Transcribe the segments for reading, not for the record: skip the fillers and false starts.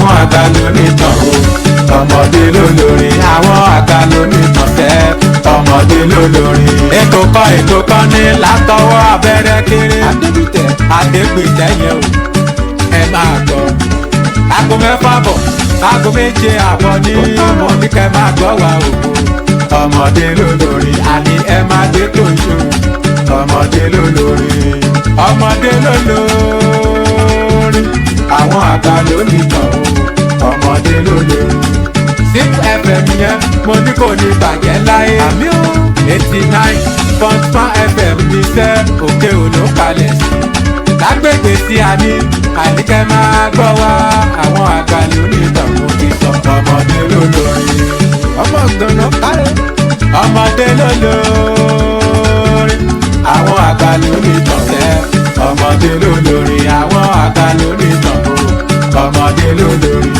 àwọn àgbà ló ní tàn o ọmọdé ló lórin àwọn àgbà ló ní tàn tẹ́ ọmọdé ló lórin. ètò kan ní látọwọ́ abẹ́rẹ́ kéré adégbìtẹ́ yẹn o ẹ máa gbọ́. aago mẹ́fà bọ̀ aago méje àbọ̀ ní mo ní kẹ́ máa gbọ́ wa ògo ọmọdé ló lórin àní ẹ máa dé tó ṣó ọmọdé ló lórin ọmọdé ló lórin àwọn àgbà ló ní tàn o ọmọdé ló lórin. Sípò FM yẹn mo ní kò ní bàjẹ́ láyé àmì ó 89.1 FM ní sẹ́ òkè òló kalẹ̀ sí lágbègbè tí a ní àníkẹ́ máa gbọ́ wá àwọn àgbà ló ní tàn mo ti sọ ọmọdé ló lórin ọmọ gbọ̀nà kárẹ̀ ọmọdé ló lórin àwọn àgbà ló ní tàn tẹ́ ọmọdé ló lórin àwọn àgbà ló ní tàn o ọmọdé ló lórin.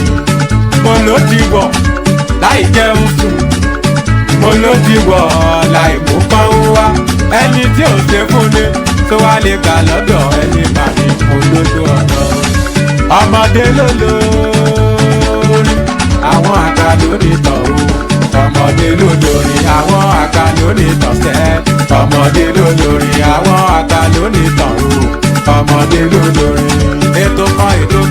mo ló ti wọ̀ láì jẹun sùn mo ló ti wọ̀ láì mú kán wá ẹni tí ò ṣe fún ni tó wá lè gbà lọ́dọ̀ ẹni màmí olójú ọ̀nà ọmọdé ló lórin àwọn àgbà ló ní tàn o ọmọdé ló lórin àwọn àgbà ló ní tàn sẹ́ ọmọdé ló lórin àwọn àgbà ló ní tàn o ọmọdé ló lórin. ètò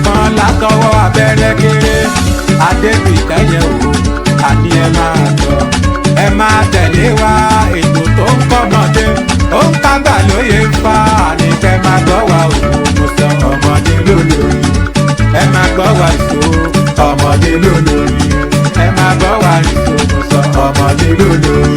kan látọwọ́ abẹ́rẹ́ kéré adébìtẹ́ yẹn o àní ẹ máa gbọ́ ẹ máa tẹ̀lé wa ètò tó ń kọ́mọdé ó ń kágbà lóye ń fa àní kẹ́ máa gbọ́ wa òun mo sọ ọmọdé ló lórin ẹ máa gbọ́ wa ìṣó ọmọdé ló lórin ẹ máa gbọ́ wa ìṣó mo sọ ọmọdé ló lórin.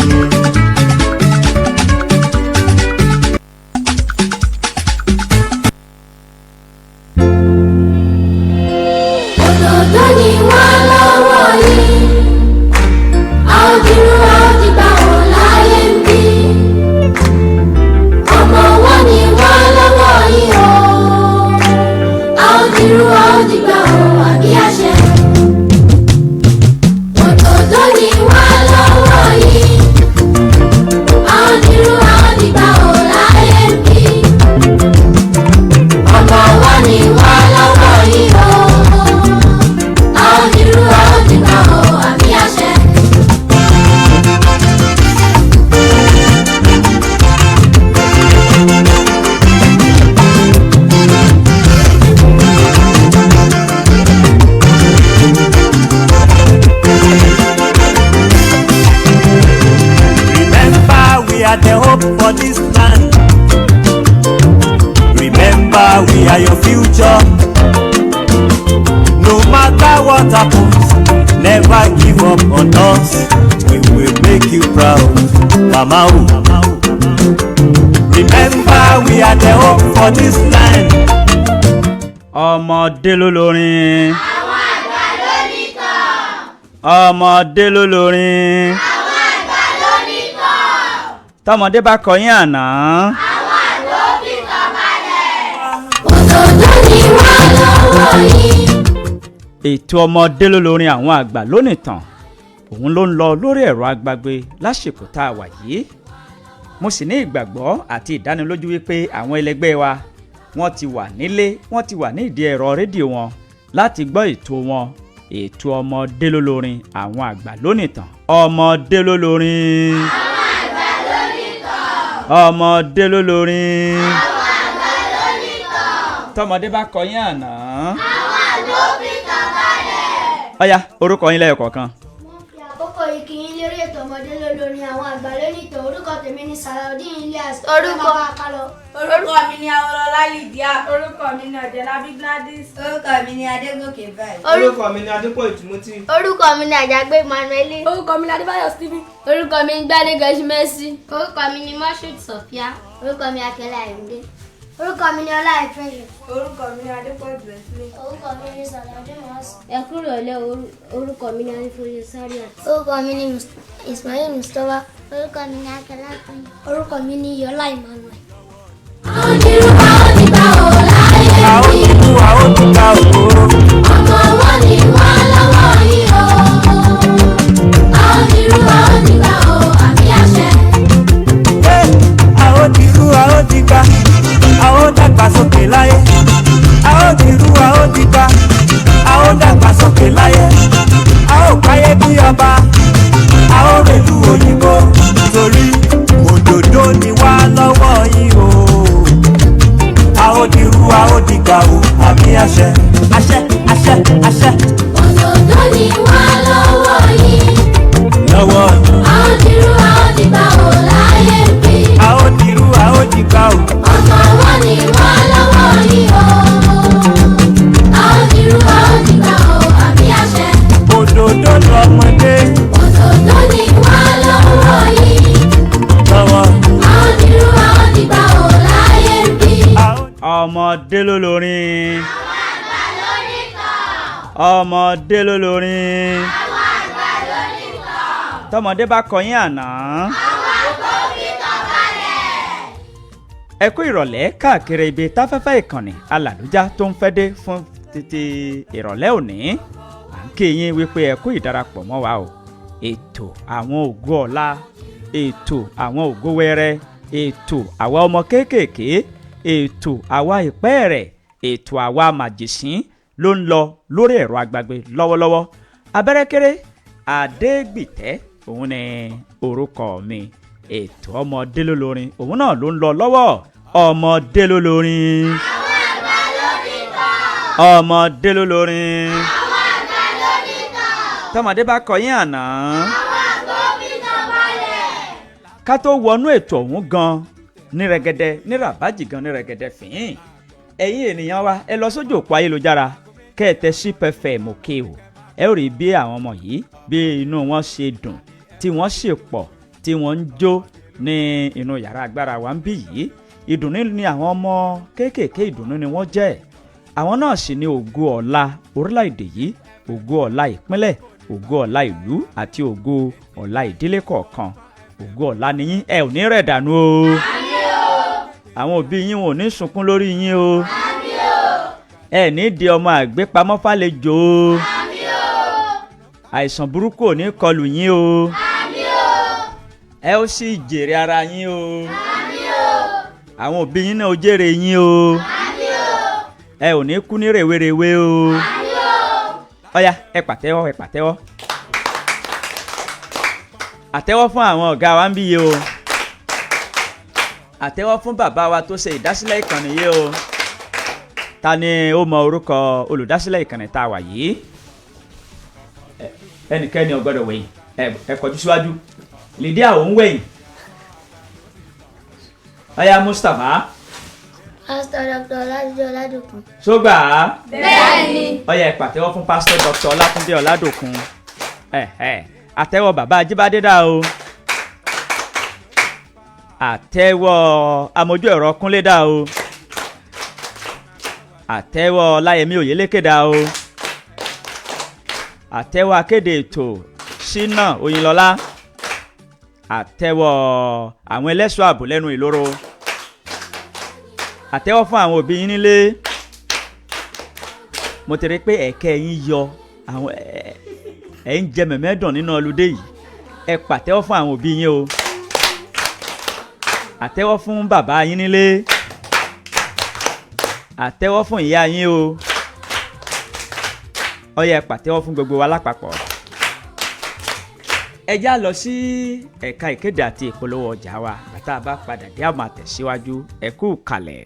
Mama, remember we are the hope for this land. Ọmọdé ló lórin. Àwọn àgbà ló ní tàn. Ọmọdé ló lórin. Àwọn àgbà ló ní tàn. Tọmọdé bá kọyín àná. Àwọn àgbà ó fi tàn balẹ̀. Òdòdó ni wọ́n lọ́wọ́ yìí. Ètò ọmọdé ló lórin àwọn àgbà ló ní tàn. Òun ló ń lọ lórí ẹ̀rọ agbágbé lásìkò tá a wà yìí. Mo sì ní ìgbàgbọ́ àti ìdánilójú wípé àwọn ẹlẹgbẹ́ wa wọ́n ti wà nílé wọ́n ti wà ní ìdí ẹ̀rọ rédíò wọn láti gbọ́ ètò wọn ètò ọmọdé ló lórin àwọn àgbà ló ní tàn. Ọmọdé ló lórin. Àwọn àgbà ló ní tàn. Ọmọdé ló lórin. Àwọn àgbà ló ní tàn. Tọmọdé bá kọyín àná. Àwọn àgbà ó fi tàn balẹ̀. Ọ̀yá orúkọ yín lẹ́yọ̀kọ̀ọ̀kan. Àkókò yìí kì í lérí ètò ọmọdé ló lórin àwọn àgbà lónìí tó orúkọ tèmi ní Salaudeen Ilyas. Orúkọ mi ni Awolola Lydia. Orúkọ mi ni Ọ̀jẹ̀lábí Gladys. Orúkọ mi ni Adégòkè Báyìí. Orúkọ mi ni Adépọ̀jù Timothy. Orúkọ mi ni Àjàgbé Emmanuel. Orúkọ mi ni Adébáyọ̀ Stephen. Orúkọ mi ni Gbádégẹ̀ṣin Mercy. Orúkọ mi ni Moshood Sophia. Orúkọ mi Akẹ́lẹ́ Ayọ̀dé. Orúkọ mi ni Ọlá Ìfẹ́yìn. Orúkọ mi ni Adépọ̀jù Wesley. Orúkọ mi ni Salaudeen Ilyas. Ẹ kúrò lẹ́ orúkọ mi ni Anífowóṣe Sariat. Orúkọ mi ni Ismail Mustapha. Orúkọ mi ni Akẹ́lẹ́ Ayọ̀dé. Orúkọ mi ni Yọlá Emmanuel. Onírú àwọn ti gbà ó láyé bí. Àwọn ti gbà ó. Ọmọ wọn ni wọ́n lọ́wọ́ yìí o. Onírú àwọn ti gbà ó àmì àṣẹ. Àwọn ti gbà àwọn dàgbàsókè láyé. Àwọn ti gbà àwọn dàgbàsókè. àṣẹ àṣẹ àṣẹ. òdòdó ni wọ́n lọ́wọ́ yìí. lọ́wọ́ yìí. a ó dirú a ó dìgbà ò láyé bí. a ó dirú a ó dìgbà ò. ọmọ wọn ni wọ́n lọ́wọ́ yìí o. a ó dirú a ó dìgbà ò àmì àṣẹ. òdòdó lọmọdé. òdòdó ni wọ́n lọ́wọ́ yìí. lọ́wọ́. a ó dirú a ó dìgbà ò láyé bí. ọmọdé ló lórin. àwọn àgbà ló ní tàn. ọmọdé ló lórin. àwọn àgbà ló ní tàn. tọmọdé bá kọyín àná. àwọn àgbà ò fi tàn balẹ̀. ẹ kú ìrọ̀lẹ́ káàkiri ibi táfẹ́fẹ́ ìkànnì alàlújá tó ń fẹ́ dé fún títí ìrọ̀lẹ́ òní. à ń kí yín wípé ẹ kú ìdarapọ̀ mọ́ wa o. ètò àwọn ògo ọ̀la, ètò àwọn ògo wẹrẹ, ètò àwa ọmọ kéékèèké, ètò àwa ìpẹ́ rẹ̀, ètò àwa màjèṣín ló ń lọ lórí ẹ̀rọ agbágbé lọ́wọ́lọ́wọ́. abẹ́rẹ́kẹ́rẹ́ adégbìtẹ́ òun ni orúkọ mi. ètò ọmọdé ló lórin òun náà ló ń lọ lọ́wọ́. ọmọdé ló lórin. àwọn àgbà ló ní tàn. ọmọdé ló lórin. àwọn àgbà ló ní tàn. tọmọdé bá kọyín àná. àwọn àgbà ò fi tàn balẹ̀. ká tó wọnú ètò ọ̀hún gan ní rẹ̀gẹ̀dẹ̀ ní ràbájì gan ní rẹ̀gẹ̀dẹ̀ fìhín. ẹ̀yin ènìyàn wa ẹ lọ sójú òpó ayélujára kẹ́ẹ̀tẹ̀ sípẹ̀fẹ̀ mọ̀kè o. ẹ ó rí bí àwọn ọmọ yìí bí inú wọn ṣe dùn tí wọ́n ṣe pọ̀ tí wọ́n ń jó ní inú yàrá agbára wa ń bí yìí. ìdùnnú ni àwọn ọmọ kéékèèké, ìdùnnú ni wọ́n jẹ́. àwọn náà sì ni ògo ọ̀la orílẹ̀-èdè yìí, ògo ọ̀la ìpínlẹ̀, ògo ọ̀la ìlú àti ògo ọ̀la ìdílé kọ̀ọ̀kan. ògo ọ̀la ni yín, ẹ ò ní rẹ̀ dànù o. àwọn òbí yín wọn ò ní sunkún lórí yín o. ẹ ní di ọmọ àgbépamọ́ fàlejò o. àìsàn burúkú ò ní kọlù yín o. ẹ ó sì jèrè ara yín o. àwọn òbí yín náà ó jèrè yín o. ẹ ò ní kú ní rèwerèwe o. ọ̀yá ẹ pàtẹ́wọ́ ẹ pàtẹ́wọ́. àtẹ́wọ́ fún àwọn ọ̀gá wa ń bí yìí o. àtẹ́wọ́ fún bàbá wa tó ṣe ìdásílẹ̀ ìkànnì yìí o. ta ni ó mọ orúkọ olùdásílẹ̀ ìkànnì tá a wà yìí? ẹnikẹ́ni ò gbọ́dọ̀ wẹ̀yìn, ẹ kọjú síwájú. Lydia ò ń wẹ̀yìn. ọ̀yá Mustapha. Pastor Dr. Ọlátúndé Ọládòkun. sógbà. bẹ́ẹ̀ni. ọ̀yá ẹ pàtẹ́wọ́ fún Pastor Dr. Ọlátúndé Ọládòkun. àtẹ́wọ́ bàbá Ajíbádé dà o. àtẹ́wọ́ amójú ẹ̀rọ Kúnlé dà o. àtẹ́wọ́ Láyẹmí Oyèlékè dà o. àtẹ́wọ́ akéde ètò Ṣínà Oyinlọ́lá. àtẹ́wọ́ àwọn ẹlẹ́ṣọ́ ààbò lẹ́nu ìloro. àtẹ́wọ́ fún àwọn òbí yín nílé. mo ti rí pé ẹ̀kẹ́ yín yọ àwọn ẹ̀ ń jẹ mẹ̀mẹ́dùn nínú ọlùdé yìí. ẹ pàtẹ́wọ́ fún àwọn òbí yín o. àtẹ́wọ́ fún bàbá yín nílé. àtẹ́wọ́ fún ìyá yín o. ó yẹ pàtẹ́wọ́ fún gbogbo wa lápapọ̀. ẹ já lọ sí ẹ̀ka ìkéde àti ìpolówó ọjà wa bàtà bá padà dé àmọ́ àtẹ̀síwájú ẹ kú kalẹ̀.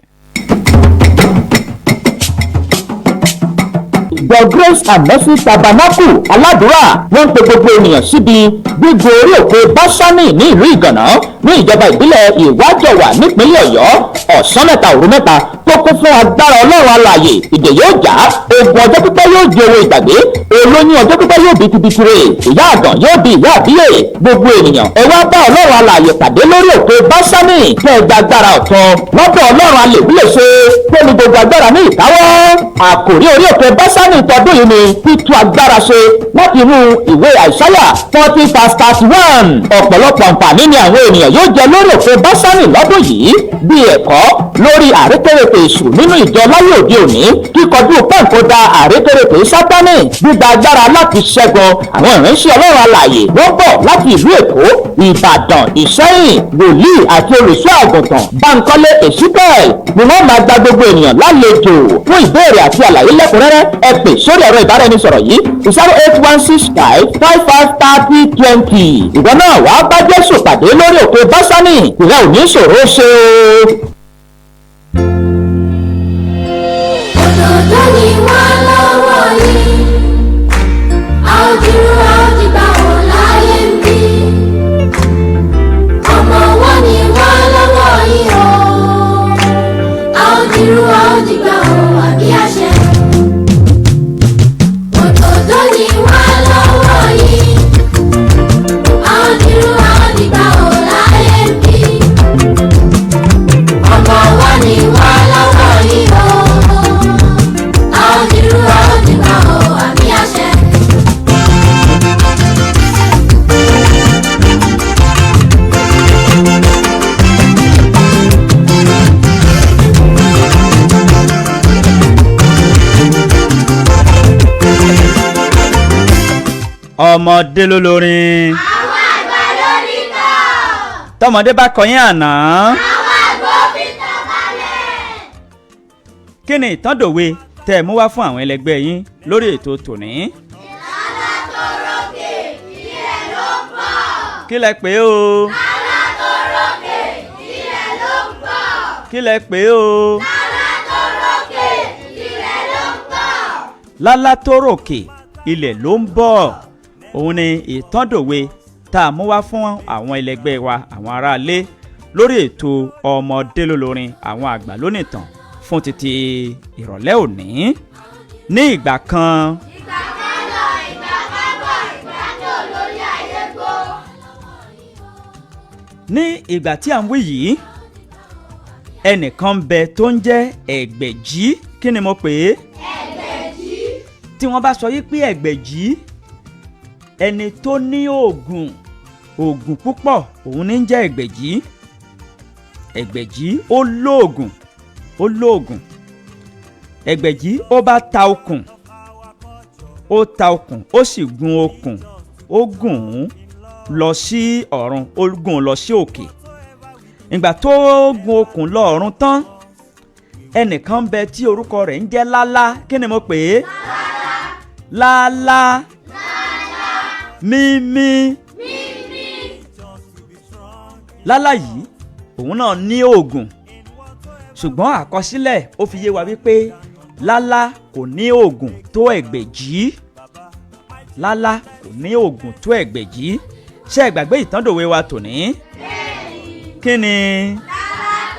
The Grace and Mercy Tabernacle aládùúrà wọ́n ń pe gbogbo ènìyàn síbi gbígbó orí òkè Básánì ní ìlú Ìgànná ní ìjọba ìbílẹ̀ Ìwájọwà nípínlẹ̀ Ọ̀yọ́. ọ̀sán mẹ́ta òru mẹ́ta tó kún fún agbára Ọlọ́run alààyè. ìdè yóò já, ogun ọjọ́ pípẹ́ yóò di owó ìgbàgbé, olóyún ọjọ́ pípẹ́ yóò bí tibitire, ìyá àgàn yóò bí ìyá àbíyè. gbogbo ènìyàn ẹ wá bá Ọlọ́run alààyè pàdé lórí òkè Básánì kẹ́ ẹ gba agbára ọ̀tun lọ́dọ̀ Ọlọ́run alèwúlèṣe tó ní gbogbo agbára ní ìkáwọ́. àkòrí orí òkè Básánì tọdún yìí ni títú agbára ṣe láti inú ìwé Àìsáyà 40:31. ọ̀pọ̀lọpọ̀ àǹfààní ni àwọn ènìyàn yóò jẹ lórí òkè Básánì lọ́dún yìí, bíi ẹ̀kọ́ lórí àrékérekè èṣù nínú ìjọ láyé òde òní, kíkọjú pẹ́ǹkódà àrékérekè Sátánì, gbígba agbára láti ṣẹ́gun. àwọn ìránṣẹ́ Ọlọ́run alààyè wọ́n bọ̀ láti ìlú Èkó, Ìbàdàn, Ìṣẹ́yìn, wòlíì àti olùṣọ́ àgùntàn Bánkọ́lé Èṣíbẹ́ẹ̀ ni wọ́n máa gba gbogbo ènìyàn lálejò. fún ìbéèrè àti àlàyé lẹ́kùnrẹ́rẹ́ ẹ pè sórí ẹ̀rọ ìbáraẹnisọ̀rọ̀ yìí 08165553020. ìwọ náà wàá bá Jésù pàdé lórí òkè Básánì, ìrẹ́ ò ní ṣòro ṣe o. òdòdó ni wọ́n lọ. ọmọdé ló lórin. àwọn àgbà ló ní tàn. tọmọdé bá kọyín àná. àwọn àgbà fi tàn kalẹ̀. kí ni ìtàn dòwe tẹ́ ẹ mú wá fún àwọn ẹlẹgbẹ́ yín lórí ètò tòní. Lala To Roke, ilẹ̀ ló ń bọ̀. kí lẹ pè o. Lala To Roke, ilẹ̀ ló ń bọ̀. kí lẹ pè o. Lala To Roke, ilẹ̀ ló ń bọ̀. Lala To Roke, ilẹ̀ ló ń bọ̀. òun ni ìtàn dòwe tá a mú wá fún àwọn ẹlẹgbẹ́ wa àwọn aráalé lórí ètò ọmọdé ló lórin àwọn àgbà lónìtàn fún títí ìrọ̀lẹ́ òní. ní ìgbà kan. ìgbà kan lọ ìgbà kan bọ̀ ìgbà tó lórí ayé gbó. ní ìgbà tí à ń wí yìí ẹnìkan bẹ tó ń jẹ́ ẹgbẹ̀jì. kí ni mo pè é. ẹgbẹ̀jì. tí wọ́n bá sọ yí pé ẹgbẹ̀jì ẹni tó ní oògùn púpọ̀ òun ní jẹ́ ẹgbẹ̀jì. ẹgbẹ̀jì ó lóògùn. ẹgbẹ̀jì ó bá ta okùn ó sì gun okùn ó gùn ún lọ sí ọ̀run ó gùn lọ sí òkè. ìgbà tó gun okùn lọ ọ̀run tán ẹnìkan bẹ tí orúkọ rẹ̀ ń jẹ́ Lálá. kí ni mo pè é. Lálá. mímí. Lálá yìí òun náà ní oògùn ṣùgbọ́n àkọsílẹ̀ ó fi yé wa wípé Lálá kò ní oògùn tó ẹgbẹ̀jì. Lálá kò ní oògùn tó ẹgbẹ̀jì. ṣé ẹ gbàgbé ìtàn dòwe wa tòní. kí ni. Lala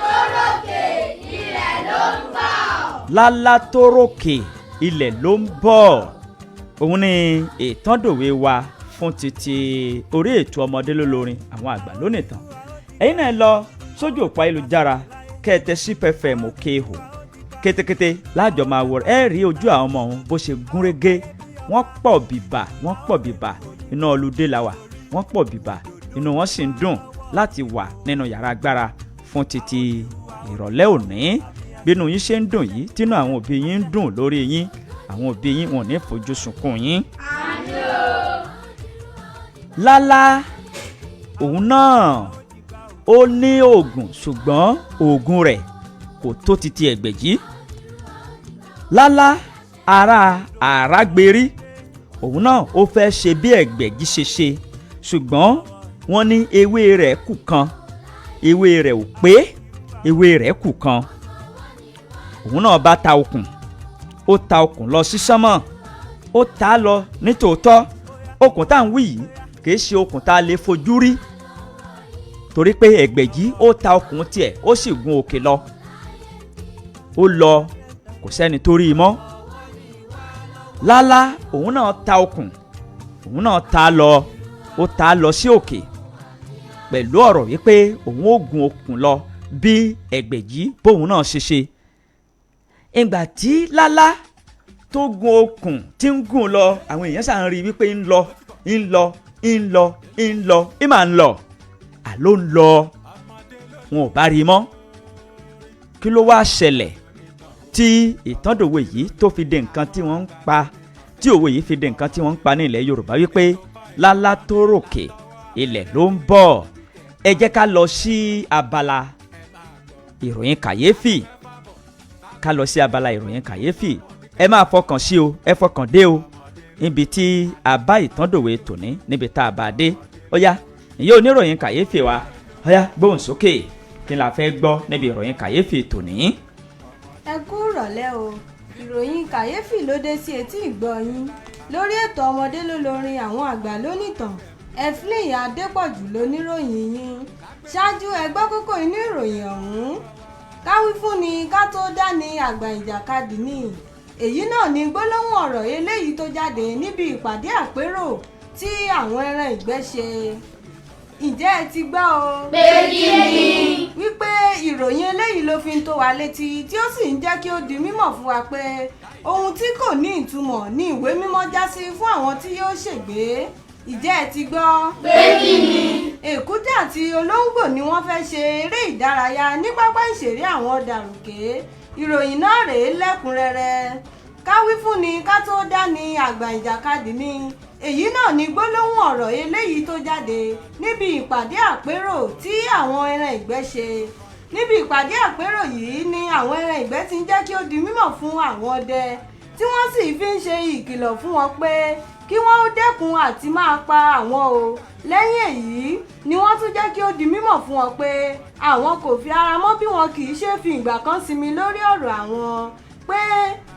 To Roke, ilẹ̀ ló ń bọ̀. Lala To Roke, ilẹ̀ ló ń bọ̀. òun ni ìtàn dòwe wa fún títí orí ètò ọmọdé ló lórin àwọn àgbà lónìtàn. ẹ̀yin náà lọ sójú òpó ayélujára kẹ́ẹ̀tẹ́ sí FM Òkèhò kétékété láàjọ máa wọ ẹ rí ojú àwọn ọmọ ọ̀hún bó ṣe gúnrégé. wọ́n pọ̀ bìbà iná ọlùdé la wà. wọ́n pọ̀ bìbà inú wọn sì ń dùn láti wà nínú yàrá agbára fún títí ìrọ̀lẹ́ òní. bínú yín ṣe ń dùn yìí tínú àwọn òbí yín ń dùn lórí yín àwọn òbí yín wọn ò ní fojú sunkún yín. Lálá òun náà ó ní oògùn ṣùgbọ́n oògùn rẹ̀ kò tó títí ẹgbẹ̀jì. Lálá ará àrágbérí òun náà ó fẹ́ ṣe bí ẹgbẹ̀jì ṣe ṣùgbọ́n wọ́n ní ewé rẹ̀ kù kan ewé rẹ̀ ò pé ewé rẹ̀ kù kan. òun náà bá ta okùn lọ sí sánmọ̀ ó ta á lọ nítòótọ́. okùn tá à ń wí yìí kìí ṣe okùn tá a lè fojú rí torí pé ẹgbẹ̀jì ó ta okùn tiẹ̀ ó sì gun òkè lọ. ó lọ kò sẹ́ni tó rí i mọ́. Lálá òun náà ta okùn òun náà ta á lọ sí òkè pẹ̀lú ọ̀rọ̀ wípé òun ó gun okùn lọ bí ẹgbẹ̀jì bóun náà ṣe. ìgbà tí Lálá tó gun okùn tí ń gùn lọ àwọn èèyàn ṣàn rí wípé ń lọ máa ń lọ àló ń lọ wọn ò bá rí i mọ́. kí ló wá ṣẹlẹ̀ tí ìtàndòwe yìí tó fi de nǹkan tí wọ́n ń pa tí òwe yìí fi de nǹkan tí wọ́n ń pa ní ilẹ̀ Yorùbá wípé Lala To Roke, ilẹ̀ ló ń bọ̀. ẹ jẹ́ ká lọ sí abala ìròyìn kàyéfì ẹ máa fọkàn sí o ẹ fọkàn dé o níbi tí a bá ìtàndòwe tòní níbi tá a bá dé. ó yá ìyá oníròyìn kàyéfì wa ó yá gbóhùn sókè kí n la fẹ́ gbọ́ níbi ìròyìn kàyéfì tòní. ẹ kú ìrọ̀lẹ́ o ìròyìn kàyéfì ló dé sí etí ìgbọ́ yín lórí ètò ọmọdé ló lórin àwọn àgbà lónìtàn. Evelyn Adépọ̀jù lóníròyìn yín. ṣáájú ẹ gbọ́ kókó inú ìròyìn ọ̀hún. káwí fún ni ká tó dání àgbà ìjàkadì ni èyí náà ni gbólóhùn ọ̀rọ̀ eléyìí tó jáde níbi ìpàdé àpérò tí àwọn ẹran ìgbẹ́ ṣe. ǹjẹ́ ẹ ti gbọ́ o. pé kí ni. wípé ìròyìn eléyìí ló fi ń tó wa létí tí ó sì ń jẹ́ kí ó di mímọ̀ fún wa pé ohun tí kò ní ìtumọ̀ ní ìwé mímọ́ já sí fún àwọn tí yóò ṣègbé. ǹjẹ́ ẹ ti gbọ́. pé kí ni. èkúté àti olóńgbò ni wọ́n fẹ́ ṣe eré ìdárayá ní pápá ìṣeré àwọn Dàrùké. ìròyìn náà rèé lẹ́kùnrẹ́rẹ́. káwí fún ni ká tó dání àgbà ìjàkadì ni èyí náà ni gbólóhùn ọ̀rọ̀ eléyìí tó jáde níbi ìpàdé àpérò tí àwọn ẹran ìgbẹ́ ṣe. Níbi ìpàdé àpérò yìí ni àwọn ẹran ìgbẹ́ ti ń jẹ́ kí ó di mímọ̀ fún àwọn ọdẹ tí wọ́n sì fi ń ṣe ìkìlọ̀ fún wọn pé kí wọ́n ó dẹ́kun àti máa pa àwọn o. Lẹ́yìn èyí ni wọ́n tún jẹ́ kí ó di mímọ̀ fún wọn pé àwọn kò fi ara mọ́ bí wọn kì í ṣe fi ìgbà kan sinmi lórí ọ̀rọ̀ àwọn, pé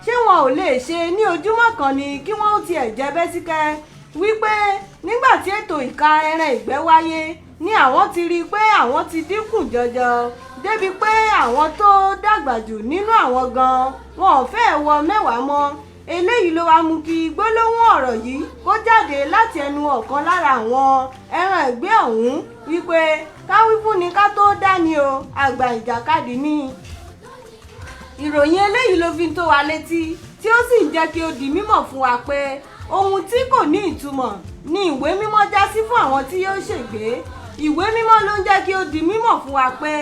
ṣé wọn ò lè ṣe ní ojúmọ́ kan ni kí wọ́n ó tiẹ̀ jẹ́ bẹ́síkẹ́, wípé nígbà tí ètò ìka ẹran ìgbẹ́ wáyé ni àwọn ti rí i pé àwọn ti dínkù jọjọ débi pé àwọn tó dàgbà jù nínú àwọn gan wọn ò fẹ́ wọ 10 mọ́. Eléyìí ló wá mú kí gbólóhùn ọ̀rọ̀ yìí kó jáde láti ẹnu ọ̀kan lára àwọn ẹran ìgbẹ́ ọ̀hún wípé ká wí fún ni ká tó dání o, àgbà ìjàkadì ni. Ìròyìn eléyìí ló fi ń tó wa létí tí ó sì ń jẹ́ kí ó di mímọ̀ fún wa pé ohun tí kò ní ìtumọ̀ ni ìwé mímọ́ já sí fún àwọn tí yóò ṣègbé. Ìwé mímọ́ ló ń jẹ́ kí ó di mímọ̀ fún wa pé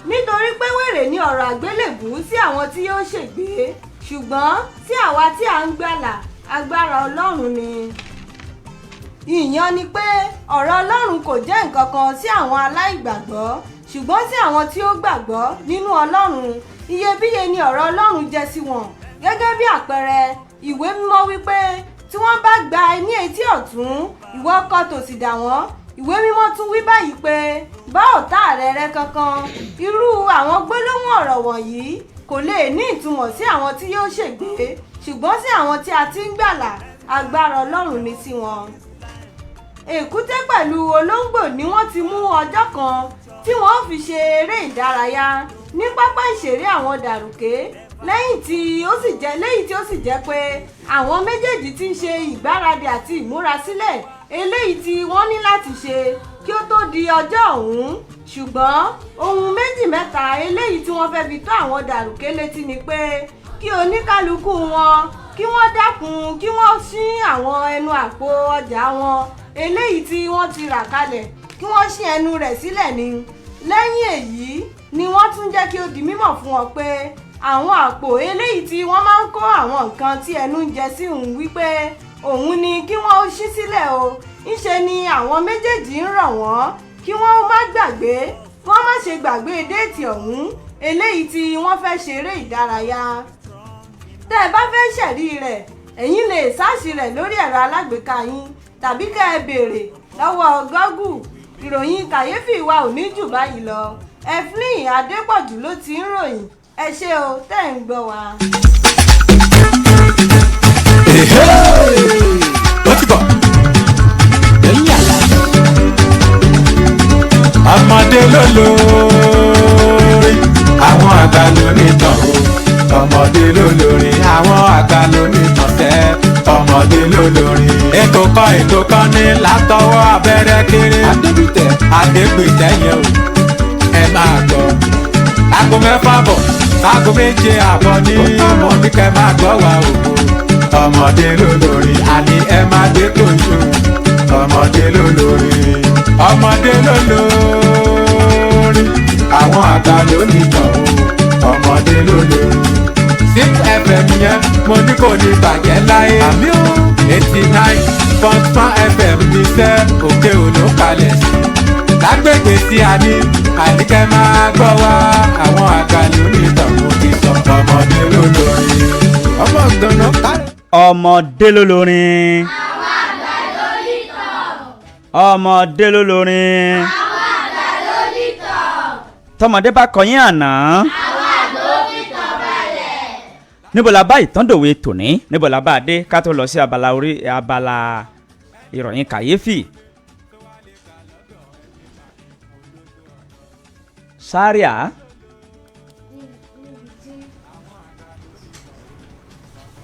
nítorí pé wèrè ni ọ̀rọ̀ àgbélébù sí àwọn tí yóò ṣègbé, ṣùgbọ́n sí àwa tí à ń gbàlà agbára Ọlọ́run ni. Ìyẹn ni pé ọ̀rọ̀ Ọlọ́run kò jẹ́ nǹkan kan sí àwọn aláìgbàgbọ́, ṣùgbọ́n sí àwọn tí ó gbàgbọ́ nínú Ọlọ́run iyebíye ni ọ̀rọ̀ Ọlọ́run jẹ́ sí wọn. Gẹ́gẹ́ bí àpẹẹrẹ, ìwé mímọ́ wípé tí wọ́n bá gba ní etí ọ̀tún ìwọ kọ tòsì dà wọ́n. Ìwé mímọ́ tún wí báyìí pé bá ọ̀tá rẹ rẹ́ kankan. Irú àwọn gbólóhùn ọ̀rọ̀ wọ̀nyí kò lè ní ìtumọ̀ sí àwọn tí yóò ṣègbé, ṣùgbọ́n sí àwọn tí a ti ń gbàlà agbára Ọlọ́run ni sí wọn. Èkúté pẹ̀lú olóńgbò ni wọ́n ti mú ọjọ́ kan tí wọ́n fi ṣe eré ìdárayá ní pápá ìṣeré àwọn Dàrùké, lẹ́yìn tí ó sì jẹ́ pé àwọn méjèèjì ti ń ṣe ìgbáradì àti ìmúrasílẹ̀ eléyìí tí wọ́n ní láti ṣe kí ó tó di ọjọ́ ọ̀hún. Ṣùgbọ́n ohun méjì mẹ́ta eléyìí tí wọ́n fẹ́ fi tó àwọn Dàrùké létí ni pé kí oníkálukú wọn kí wọ́n dákun kí wọ́n ṣí àwọn ẹnu àpò ọjà wọn eléyìí tí wọ́n ti rà kalẹ̀, kí wọ́n ṣí ẹnu rẹ̀ sílẹ̀ ni. Lẹ́yìn èyí ni wọ́n tún jẹ́ kí ó di mímọ̀ fún wọn pé àwọn àpò eléyìí tí wọ́n máa ń kó àwọn nǹkan tí ẹnu ń jẹ sí òun wípé òun ni kí wọ́n ó ṣí sílẹ̀ o. Ńṣe ni àwọn méjèèjì ń rọ̀ wọ́n kí wọ́n má ṣe gbàgbé déètì ọ̀hún eléyìí tí wọ́n fẹ́ ṣeré ìdárayá. Tẹ́ ẹ bá fẹ́ ṣẹ̀rí rẹ̀, ẹ̀yin lè sáàṣì rẹ̀ lórí ẹ̀rọ alágbèéká yín tàbí kẹ́ ẹ béèrè lọ́wọ́ Google. Ìròyìn kàyéfì wa ò ní jù báyìí lọ. Evelyn Adépọ̀jù ló ti ń ròyìn. Ẹ ṣé o tẹ́ ń gbọ́ wa. ó ti bọ̀ lẹ́yìn àlàyé ọmọdé ló lórí àwọn àgbà ló ní tàn o, ọmọdé ló lórí àwọn àgbà ló ní tàn tẹ́, ọmọdé ló lórí. ètò kan ní látọwọ́ abẹ́rẹ́ kéré adégbìtẹ́ yẹn o, ẹ máa gbọ́. aago 6 bọ̀ aago 7 àbọ̀ ní mo ní kẹ́ máa gbọ́ wa o. ọmọdé ló lórí àní ẹ máa dé tó ṣó. ọmọdé ló lórí ọmọdé ló lórí àwọn àgbà ló ní tàn o, ọmọdé ló lórí. Zip FM yẹn mo ní kò ní bàjẹ́ láyé. àmì ó 89.1 FM ní sẹ́ òkè òló kalẹ̀ sí. lágbègbè tí a ní àníkẹ́ máa gbọ́ wá àwọn àgbà ló ní tàn mo ti sọ. ọmọdé ló lórí ọmọ ìgbọ̀nà kálẹ̀. ọmọdé ló lórin. àwọn àgbà ló ní tàn. ọmọdé ló lórin. àwọn àgbà ló ní tàn. tọmọdé bá kọyín àná. àwọn àgbà ó fi tàn balẹ̀. níbo la bá ìtàndòwe tòní, níbo la bá dé ká tó lọ sí abala ìròyìn kàyéfì.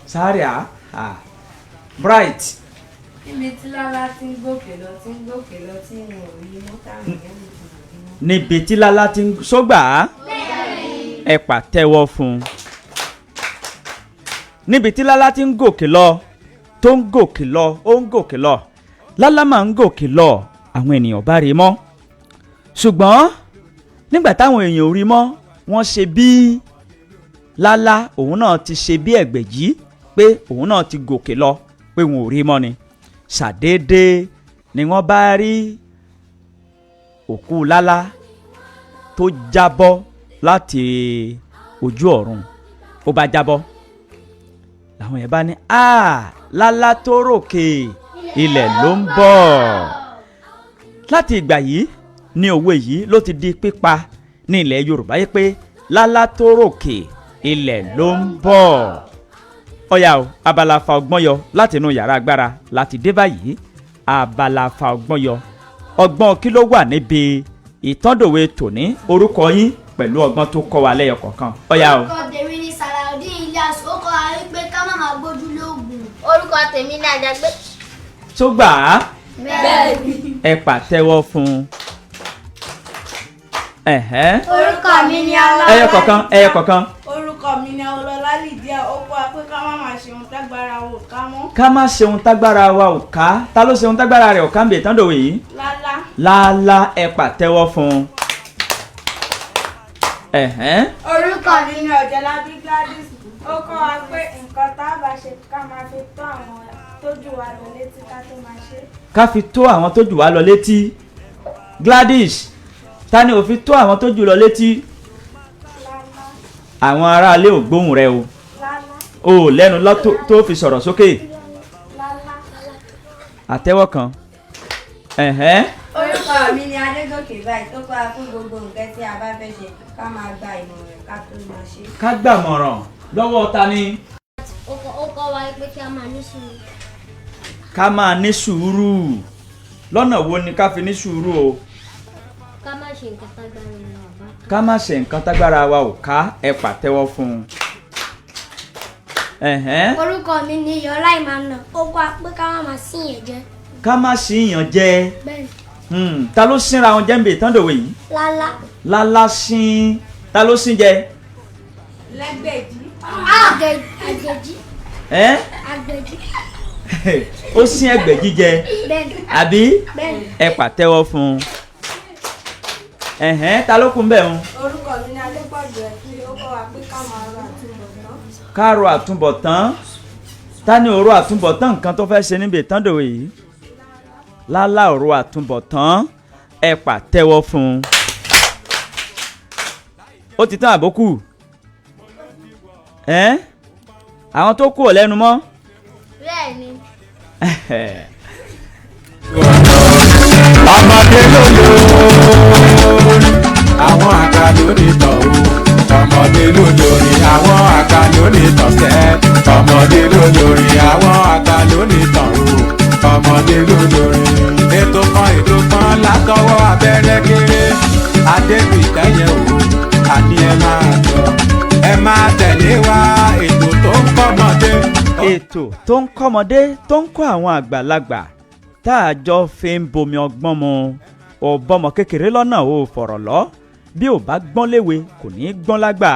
Sáríà Bright. níbi tí Lálá ti ń gòkè lọ tí wọn ò rí mọ́tà nìyẹn ló ti rí mọ́. níbi tí Lálá ti ń sọ́gbà ẹ pàtẹ́wọ́ fún un. níbi tí Lálá ti ń gòkè lọ tó ń gòkè lọ ó ń gòkè lọ, Lálá máa ń gòkè lọ àwọn ènìyàn bá rí mọ́, ṣùgbọ́n nígbà táwọn èèyàn ò rí mọ́ wọ́n ṣe bí Lálá òun náà ti ṣe bí ẹ̀gbẹ̀jì pé òun náà ti gòkè lọ pé wọn ò rí mọ́ ni. ṣàdédé ni wọ́n bá rí òkú Lálá tó jábọ́ láti ojú ọ̀run ó bá jábọ́ làwọn yẹn bá ní Lálá tó ròkè ilẹ̀ ló ń bọ̀. Láti ìgbà yìí ni òwe yìí ló ti di pípa ní ilẹ̀ Yorùbá yìí pé Lálá tó ròkè ilẹ̀ ló ń bọ̀. Ọ̀yá o abala fa ọgbọ́n yọ láti inú yàrá agbára láti dé báyìí. Abala fa ọgbọ́n yọ ọgbọ́n kí ló wà níbi ìtọ́dòwe tòní orúkọ yín pẹ̀lú ọgbọ́n tó kọ́ wa lẹ́yọ kọ̀ọ̀kan. Ọ̀yá o. Orúkọ tèmi ni Sàlàudeen Ilyas, ó kọ́ wa wípé ká má máa gbójú lóògùn. Orúkọ tèmi ni Àjàgbé. Tó gbà á. Bẹ́ẹ̀ni. Ẹ pàtẹ́wọ́ fún un. Orúkọ mi ni Ọlọ́lá. Ẹyọ kọ̀ọ̀kan. Orúkọ mi ni Ọlọ́lá Lídíà, ó kọ́ wa pé ká má máa ṣe ohun tágbára wa ò ká mọ́. Ká má ṣe ohun tágbára wa ò ká. Ta ló ṣe ohun tágbára rẹ̀ ò ká ń bè tán dòwe yìí? Lálá. Lálá, ẹ pàtẹ́wọ́ fún un. Orúkọ mi ni Ọ̀jẹ̀lábí Gladys, ó kọ́ wa pé nǹkan tá a bá ṣe ká máa fi tó àwọn tó jù wá lọ létí ká tó máa ṣe. Ká fi tó àwọn tó jù wá lọ létí. Gladys, ta ni ò fi tó àwọn tó jù lọ létí? Lálá. Àwọn aráalé ò gbóhùn rẹ o. Lálá. O lẹ́nu lọ tó fi sọ̀rọ̀ sókè. Lálá. Àtẹ́wọ́ kan. Orúkọ mi ni Adégòkè báyìí, tó kọ́ wa fún gbogbo nǹkan tí a bá fẹ́ ṣe ká máa gba ìmọ̀ràn ká tó máa ṣe. Ká gbàmọ̀ràn lọ́wọ́ ta ni? Ó kọ́ wa wípé kí a máa ní sùúrù. Ká máa ní sùúrù. Lọ́nà wo ni ká fi ní sùúrù o? Ká má ṣe nǹkan tágbára wa ò bá ká. Ká má ṣe nǹkan tágbára wa ò ká. Ẹ pàtẹ́wọ́ fún un. Orúkọ mi ni Yọlá Emmanuel, ó kọ́ wa pé ká má máa síyàn jẹ. Ká má sí ìyàn jẹ. Bẹ́ẹ̀ni. Ta ló sínra wọn jẹ́ ń bè tán dòwe yìí? Lálá. Lálá sín. Ta ló sín jẹ? Lẹ́gbẹ̀dì. Àgbẹ̀jì. Àgbẹ̀jì. Ó sín ẹgbẹ̀jì jẹ. Bẹ́ẹ̀ni. Àbí? Bẹ́ẹ̀ni. Ẹ pàtẹ́wọ́ fún un. Ta ló kún bẹ́ẹ̀ ń? Orúkọ mi ni Adépọ̀jù Ẹ̀kí, ó kọ́ wa pé ká máa ro àtúbọ̀tán. Ká ro àtúbọ̀tán. Ta ni òru àtúbọ̀tán nǹkan tó fẹ́ ṣe níbi tán dòwe yìí? Lálá òru àtúbọ̀tán. Ẹ pàtẹ́wọ́ fún un. Ó ti tán àbókù. Àwọn tó kú ò lẹ́nu mọ́. Bẹ́ẹ̀ni. Ọmọdé ló lórí àwọn àgbà lórí tọ̀ o. Ọmọdé ló lórí àwọn àgbà lórí tọ̀ sẹ́. Ọmọdé ló lórí àwọn àgbà lórí tọ̀ o. Ọmọdé ló lórí. Ètò kan látọwọ́ abẹ́rẹ́ kéré. Adébíyẹ o, àní ẹ máa gbọ́. Ẹ máa tẹ̀lé wa ètò tó ń kọ́mọdé. Ètò tó ń kọ́mọdé tó ń kọ́ àwọn àgbàlagbà tá a jọ fi ń bomi ọgbọ́n mu. Ọ̀bọmọ kékeré lọ́nà ò fọ̀rọ̀ lọ bí ò bá gbọ́n léwe kò ní í gbọ́n lágbà.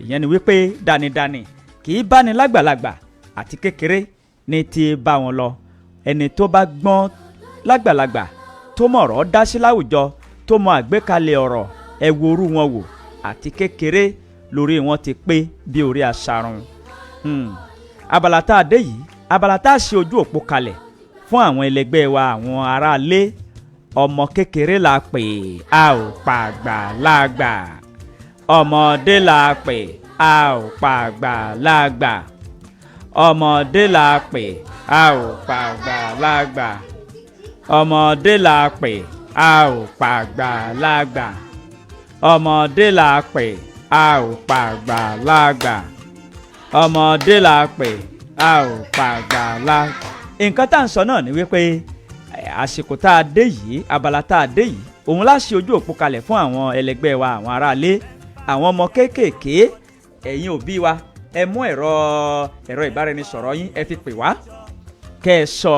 Ìyẹn ni wípé dánidáni kì í bá ní lágbàlagbà àti kékeré ní ti bá wọn lọ. Ẹni tó bá gbọ́n lágbàlagbà tó mọ̀ ọ̀rọ̀ dá sí láwùjọ tó mọ àgbékalẹ̀ ọ̀rọ̀ ẹ wo orú wọn wò àti kékeré lórí wọn ti pé bí orí aṣarun. Abala tá a dé yìí abala tá a ṣe ojú òpó kalẹ̀ fún àwọn ẹlẹgbẹ́ wa àwọn aráalé. Ọmọ kékeré la pè a ò pàgbà lágbà. Ọmọdé la pè a ò pàgbà lágbà. Ọmọdé la pè a ò pàgbà lágbà. Ọmọdé la pè a ò pàgbà lágbà. Ọmọdé la pè a ò pàgbà lágbà. Ọmọdé la pè a ò pàgbà lágbà. Nǹkan tá à ń sọ náà ni wípé àsìkò tá a dé yìí abala tá a dé yìí òun láṣẹ ojú òpó kalẹ̀ fún àwọn ẹlẹgbẹ́ wa àwọn aráalé àwọn ọmọ kéékèèké ẹ̀yin òbí wa ẹ mú ẹ̀rọ ìbáraẹnisọ̀rọ̀ yín ẹ fi pè wá kẹ́ ẹ sọ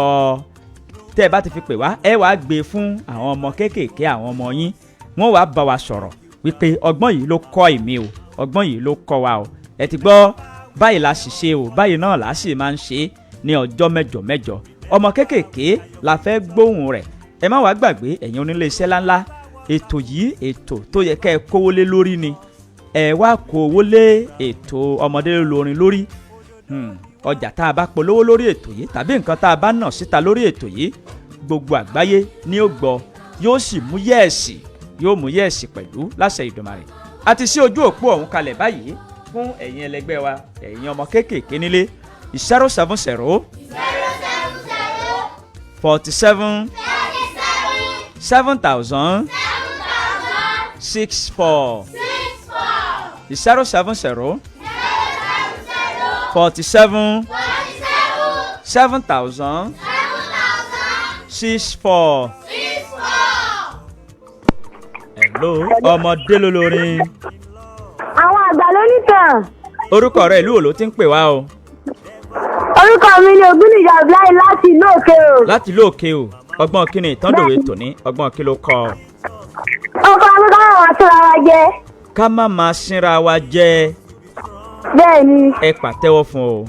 tẹ́ ẹ bá ti fi pè wá ẹ wàá gbé fún àwọn ọmọ kéékèèké àwọn ọmọ yín wọ́n wàá bá wa sọ̀rọ̀ wípé ọgbọ́n yìí ló kọ́ èmi o ọgbọ́n yìí ló kọ́ wa o ẹ ti gbọ́ báyìí la sì ṣe o báyìí náà la sì máa ń ṣe ní ọjọ́ mẹ́jọ mẹ́jọ ọmọ kéékèèké la fẹ́ gbóhùn rẹ̀ ẹ má wàá gbàgbé ẹ̀yin onílé iṣẹ́ ńláńlá ètò yìí ètò tó yẹ kẹ́ ẹ kówó lé lórí ni ẹ wá kówó lé ètò ọmọdé lórin lórí ọjà tá a bá polówó lórí ètò yìí tàbí nǹkan tá a bá nà síta lórí ètò yìí gbogbo àgbáyé ni ó gbọ́ yóò sì mú yẹ́ẹ̀sì yóò mú yẹ́ẹ̀sì pẹ̀lú láṣẹ Ìdùmarè àti sí ojú òpó ọ̀hún kalẹ̀ báyìí fún ẹ̀yin ẹlẹgbẹ́ wa ẹ̀yin ọmọ kéékèèké nílé 070 47 7000 64 070 47 7000 64. Hello, ọmọdé lolórin. Àwọn àgbà ló nìtàn. Orúkọ rẹ̀ ìlú wo ló ti ń pè wá o? Orúkọ mi ni Ògúnìyà Abdullahi láti ìlú Òkè o. Láti ìlú Òkè o. Ọgbọ́n kí ni ìtàndòwe tòní? Ọgbọ́n kí ló kọ? Ọkọ mi ká máa síra wa jẹ. Ká má máa sínra wa jẹ. Bẹ́ẹ̀ni. Ẹ pàtẹ́wọ́ fún o.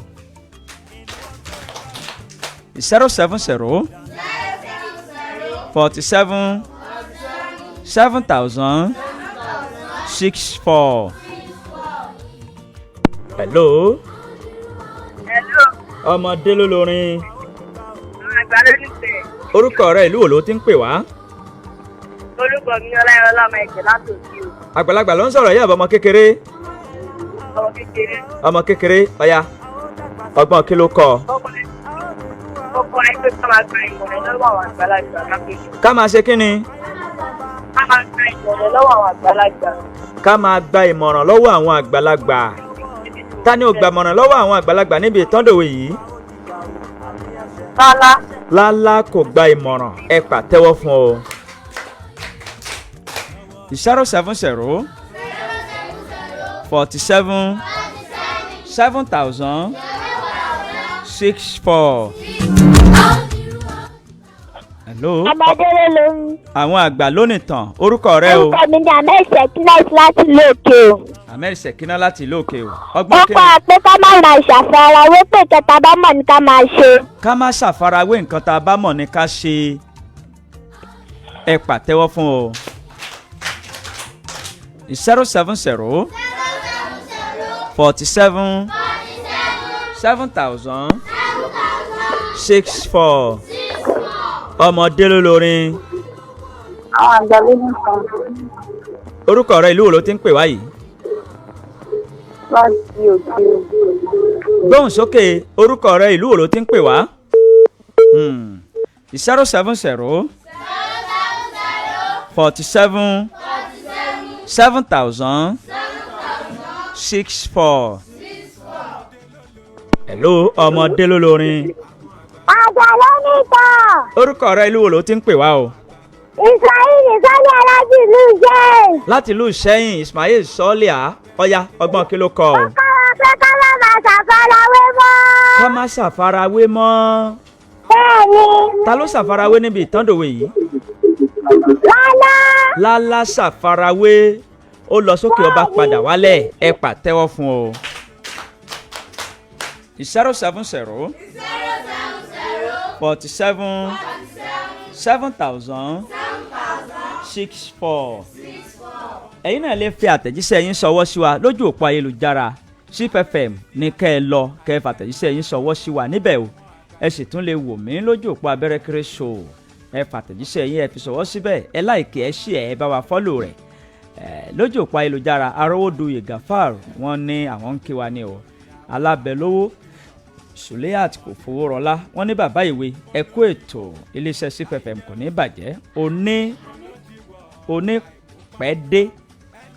070 47 7000 64. Hello. Hello. Ọmọdé lolórin. Àwọn àgbà ló nìtàn. Orúkọ rẹ̀ ìlú wo ló ti ń pè wá? Orúkọ mi ni Ọláyọlá ọmọ ẹ̀jẹ̀ láti Òkè o. Àgbàlagbà ló ń sọ̀rọ̀ yìí àbọ̀ ọmọ kékeré? Ọmọ kékeré. Ọmọ kékeré ọya ọgbọ́n kí ló kọ? Ọkọ ẹgbẹ́ ká máa gba ìmọ̀ràn lọ́wọ́ àwọn àgbàlagbà lápẹ̀jù. Ká máa ṣe kí ni? Ká máa gba ìmọ̀ràn lọ́wọ́ àwọn àgbàlagbà. Ká máa gba ìmọ̀ràn lọ́wọ́ àwọn àgbàlagbà. Ta ni ó gba ìmọ̀ràn lọ́wọ́ àwọn àgbàlagbà níbi ìtàndòwe yìí? Lálá. Lálá kò gba ìmọ̀ràn ẹ pàtẹ́wọ́ fún o. 070 47 7000 64. Hello. Ọmọdé lolórin. Àwọn àgbà lónìí tàn orúkọ rẹ o. Orúkọ mi ni Ahmed Sekinat láti ìlú Òkè o. Ahmed Sekinat láti ìlú Òkè o. Ọgbọ́n Ó kí kọ́ ni? wa pé ká má máa ṣàfarawé pé kẹta bá mọ̀ ní ká máa ṣe. Ká má ṣàfarawé nǹkan tá a bá mọ̀ ní ká ṣe. Ẹ pàtẹ́wọ́ fún o. 070 47 7000 64. Ọmọdé lolórin. Àwọn àgbà ló nìtàn. Orúkọ rẹ ìlú wo ló ti ń pè wá yìí? Láti Òkè o. Gbóhùn sókè orúkọ rẹ ìlú wo ló ti ń pè wá? 070 47 7000 64. Hello, ọmọdé lolórin. Àgbà ló nìtàn. Orúkọ rẹ ìlú wo ló ti ń pè wá o? Ìsàyìn Sọ́lé láti ìlú Ìṣẹ́yìn. Láti ìlú Ìṣẹ́yìn Ismail Sọ́líà ọya ọgbọ́n kí ló kọ o? Ó kọ́ wa pé ká má máa ṣàfarawé mọ́. Ká má ṣàfarawé mọ́. Bẹ́ẹ̀ni. Ta ló ṣàfarawé níbi ìtàndòwe yìí? Lálá. Lálá ṣàfarawé ó lọ sókè ọba padà wálẹ̀ ẹ pàtẹ́wọ́ fún o. 070 47 7000 64. Ẹ̀yin náà lè fi àtẹ̀jíṣẹ́ yín ṣọwọ́ sí wa lójú òpó ayélujára Chief FM ní kẹ́ ẹ lọ kẹ́ ẹ fàtẹ̀jíṣẹ́ yín ṣọwọ́ sí wa níbẹ̀ o. Ẹ sì tún lè wò mí lójú òpó Abẹ́rẹ́kéré show. Ẹ fàtẹ̀jíṣẹ́ yín ẹ fi ṣọwọ́ síbẹ̀ ẹ láìkí ẹ ṣí ẹ bá wa fọ́lò rẹ̀. Lójú òpó ayélujára Arówódoyè Gafar wọ́n ní àwọn ń kí wa ní o. Alábẹ̀lówó Suliat kò fowó rọlá wọ́n ní bàbá ìwé ẹ kú ètò iléeṣẹ́ Chief FM kò ní bàjẹ́ onípẹ̀dé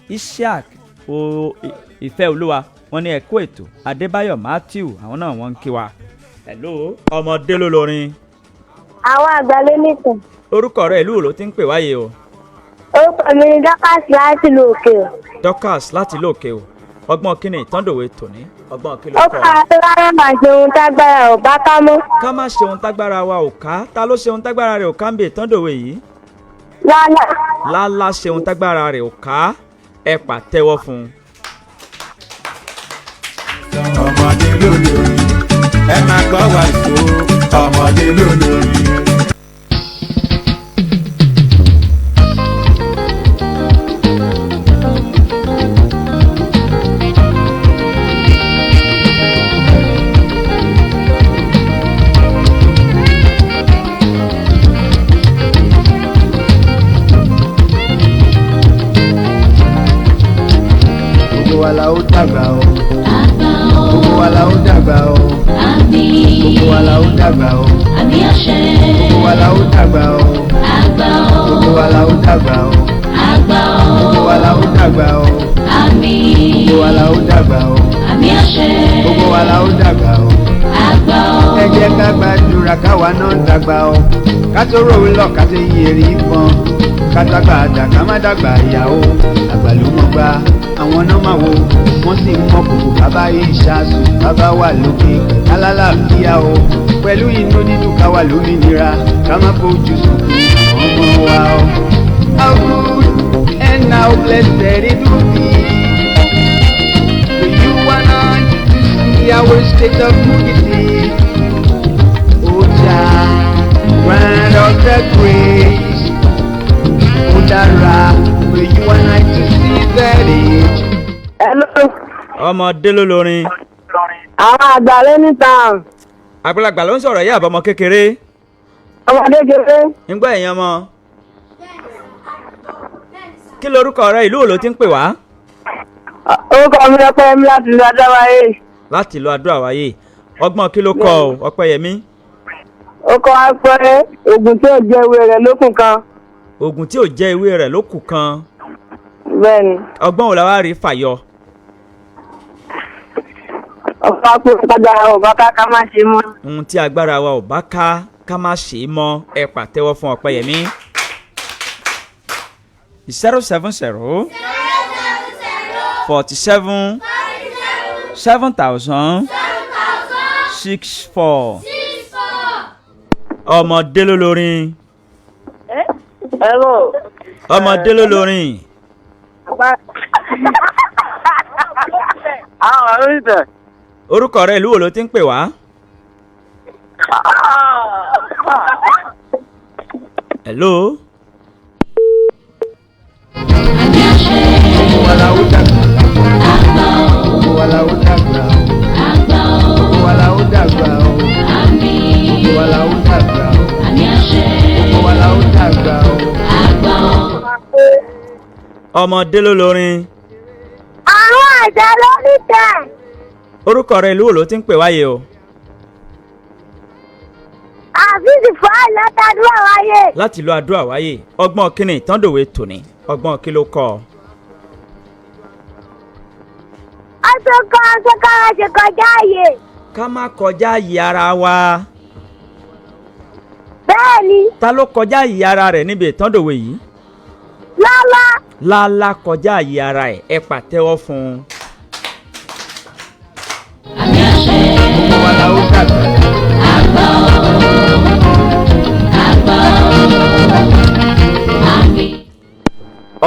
Isiaq ìfẹ́ olúwa wọ́n ní ẹ kú ètò Adébáyọ̀ Matthew àwọn náà wọ́n ń kí wa. Hello, ọmọdé lolórin. Àwọn àgbà ló nìtàn. Orúkọ rẹ ìlú wo ló ti ń pè wáyé o? Orúkọ mi ni Dorcas láti ìlú Òkè o. Dorcas láti ìlú Òkè o. Ọgbọ́n kí ni ìtàndòwe tòní? Ọgbọ́n kí ló Ó kọ? kọ́ wa pé ká má máa ṣe ohun tágbára ò bá ká mọ́. Ká má ṣe ohun tágbára wa ò ká. Ta ló ṣe ohun tágbára rẹ̀ ò ká ń bè ìtàndòwe yìí? Lálá. Lálá ṣe ohun tágbára rẹ̀ ò ká ẹ pàtẹ́wọ́ fún un. Ọmọdé lolórin ẹ máa gbọ́ wá ìfò ọmọdé lolórin. wa la ó dàgbà o. Gbogbo wa la ó dàgbà o. Gbogbo wa la ó dàgbà o. Gbogbo wa la ó dàgbà o. Gbogbo wa la ó dàgbà o. Gbogbo wa la ó dàgbà o. Gbogbo wa la ó dàgbà o. Gbogbo wa la ó dàgbà o. Ẹ jẹ́ ká gbàdúrà káwa náà dàgbà o. Ká tó rò lọ ká tó yí èrè fọn. Ká dàgbà àdà ká má dàgbà ìyá o. Àgbà ló mọ̀ gbà àwọn náà máa wo. Wọ́n sì ń mọ kòkò bàbá yìí ṣáàṣù bàbá wà lókè kálálàáfíà o. Pẹ̀lú inú dídùn ká wà lómìnira ká má fojú sunkún ọmọ wa o. How good and how blessed it will be for you and I to see our state of unity. Oh Jah, grant us the grace. Oh Dara, for you and I to see that age. Hello. ọmọdé ló lórin. Àwọn àgbà ló ní tàn. àgbàlagbà ló ń sọ̀rọ̀ yá àbọ̀mọ kékeré. Ọmọdé kékeré. ń gbọ́ ẹ̀yàn mọ́. kí lorúkọ rẹ ìlú wo ló ti ń pè wá. Orúkọ mi Ọpẹ́yẹmí láti ìlú Adáwáyé. láti ìlú Adáwáyé ọgbọ́n kí ló kọ ọ Ọpẹ́yẹmí. Ó kọ́ wa pé oògùn tí ò jẹ́ ewé rẹ̀ lókùn kan. oògùn tí ò jẹ́ ewé rẹ̀ ló kù kan. Bẹ́ẹ̀ni. ọgbọ́n wo la wá rí fàyọ. Ọ̀pá pé agbára ò bá ká ká má ṣe mọ́. ohun tí agbára wa ò bá ká ká má ṣe é mọ́ ẹ pàtẹ́wọ́ fún Ọpẹ́yẹmí. 070 47 7000 64 ọmọdé ló lórin. Hello. ọmọdé ló lórin. Àwọn ọ̀rọ̀ ìtẹ̀. orúkọ rẹ ìlú wo ló ti ń pè wá. hello. Gbogbo wa la ó dàgbà. Gbogbo wa la ó dàgbà o. Gbogbo wa la ó dàgbà o. Gbogbo wa la ó dàgbà o. Gbogbo wa la ó dàgbà o. ọmọdé ló lórin. Àwọn àgbà ló ní tàn. orúkọ rẹ ìlú wo ló ti ń pè wáyé o. Àfíìsì fáà látàdúrà wáyé. láti ìlú Adó-Àwáyé ọgbọ́n kíni ìtàndòwe tòní ọgbọ́n kí ló kọ ọ. Ọ̀sọ̀kan ọ̀sọ̀kan ṣe kọjá ààyè. ká má kọjá àyè ara wa. Bẹ́ẹ̀ni. ta ló kọjá àyè ara rẹ̀ níbi ìtàndòwe yìí. Lálá. Lálá kọjá àyè ara ẹ̀ ẹ pàtẹ́wọ́ fún un. Gbogbo wa la ó dàgbà.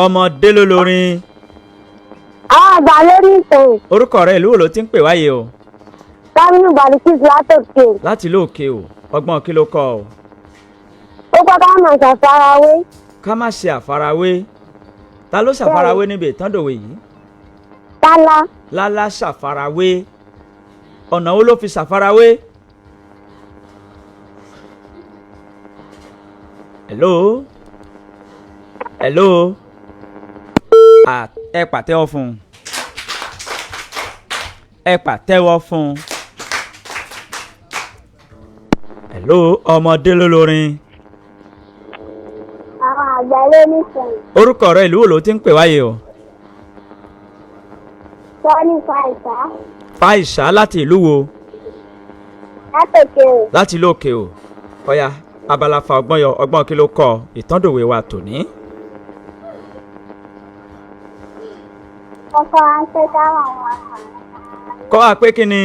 ọmọdé ló lórin. Àwọn àgbà ló ní tàn. orúkọ rẹ ìlú wo ló ti ń pè wáyé o. Sámínú Bàdìkìs látòkè. láti ìlú òkè o ọgbọ́n kí ló kọ ọ. Ó kọ́ ká máa ṣàfarawé. ká má ṣe àfarawé. ta ló ṣàfarawé níbi ìtàndòwe yìí. Lálá. Lálá ṣàfarawé. ọ̀nà wo ló fi ṣàfarawé. hello. hello. ẹ pàtẹ́wọ́ fún un. ẹ pàtẹ́wọ́ fún un. hello ọmọdé ló lórin. Àwọn àgbà ló ní tàn. orúkọ rẹ ìlú wo ló ti ń pè wáyé o. Sọ́ni Fàìsá. Fàìsá láti ìlú wo. Látòkè o. láti ìlú òkè o. ọ̀ya abala fa ọgbọ́n yọ ọgbọ́n kí ló kọ ìtàndòwe wa tòní. Ọkọ̀ àṣẹ táwọn àwọn àṣà. kọ́ wa pé kí ni.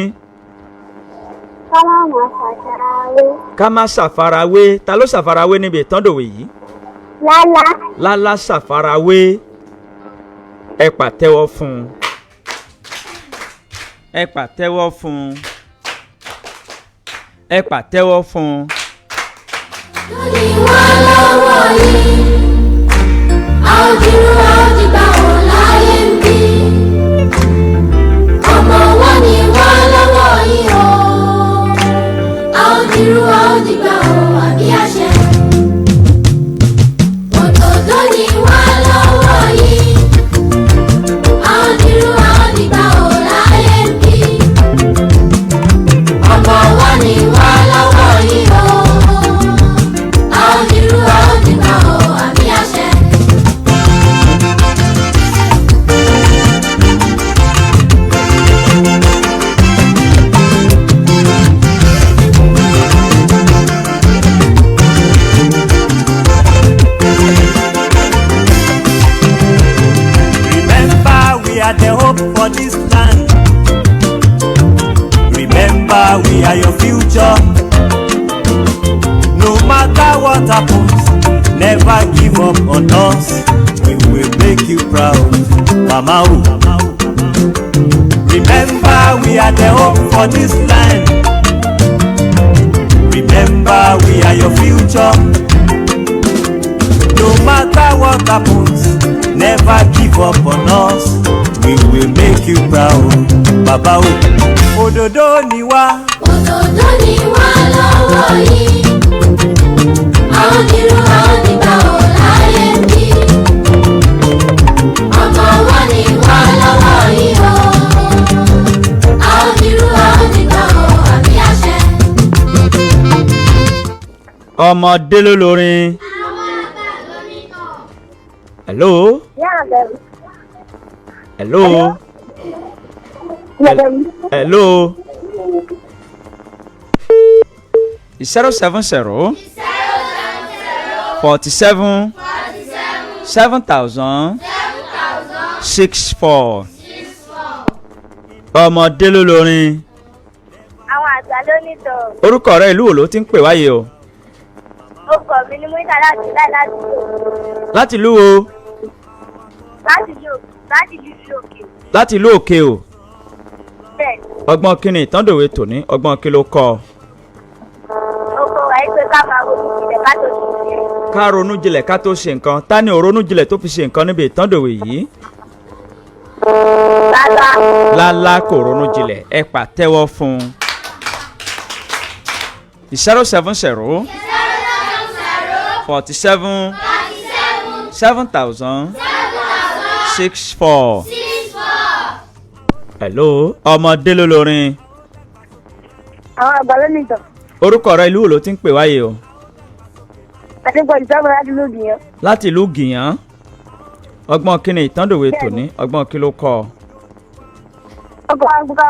Ká má máa ṣàfarawé. ká má ṣàfarawé ta ló ṣàfarawé níbi ìtàndòwe yìí. Lálá. Lálá ṣàfarawé ẹ pàtẹ́wọ́ fún un. ẹ pàtẹ́wọ́ fún un. ẹ pàtẹ́wọ́ fún un. lórí wá lọ́wọ́ yìí a ò dúró a ò dìgbà wò láyé ń bí ọmọ wọn ni wá lọ́wọ́ yìí o a ò dúró a ò dìgbà wò àbí àṣẹ òdòdó ni wá lọ́wọ́ yìí a ò dúró a ò dìgbà this land. Remember, we are your future. No matter what happens, never give up on us. We will make you proud, Mama. Remember, we are the hope for this land. Remember, we are your future. No matter what happens, never give up on us. We will make you proud, Baba. Òdòdó ni wá. Òdòdó ni wá lọ́wọ́ yìí. Àwọn dirú àwọn dìgbà ò láyé bí. Ọmọ wa ni wá lọ́wọ́ yìí o. Àwọn dirú àwọn dìgbà ò àbí àṣẹ. ọmọdé ló lórin. hello. hello. hello. 070 47 7000 64. ọmọdé ló lórin. Àwọn àgbà ló ní tọ̀. orúkọ rẹ ìlú wo ló ti ń pè wáyé o. Orúkọ mi ni Múyítà láti lò. láti ìlú wo. Láti lò òkè. láti ìlú òkè o. Bẹ́ẹ̀. ọgbọ́n kí ni ìtàndòwe tòní ọgbọ́n kí ló kọ́ ọ. Oko wa yìí pé ká máa ronú jinlẹ̀ ká tó ṣe nǹkan. ká ronú jinlẹ̀ ká tó ṣe nǹkan ta ni ò ronú jinlẹ̀ tó fi ṣe nǹkan níbi ìtàndòwe yìí. Lálá. lálá kò ronú jinlẹ̀ ẹ pàtẹ́wọ́ fún un. 070 47 7000 64. hello ọmọdé ló lórin. Àwọn àgbà ló ní tọ̀. orúkọ rẹ ìlú wo ló ti ń pè wáyé o. Adépọ̀jù sọ́mọ láti ìlú Ògìyàn. láti ìlú gìyàn. ọgbọ́n kí ni ìtàndòwe tòní ọgbọ́n kí ló kọ́ ọ. Ọkọ̀ wa ń kú ká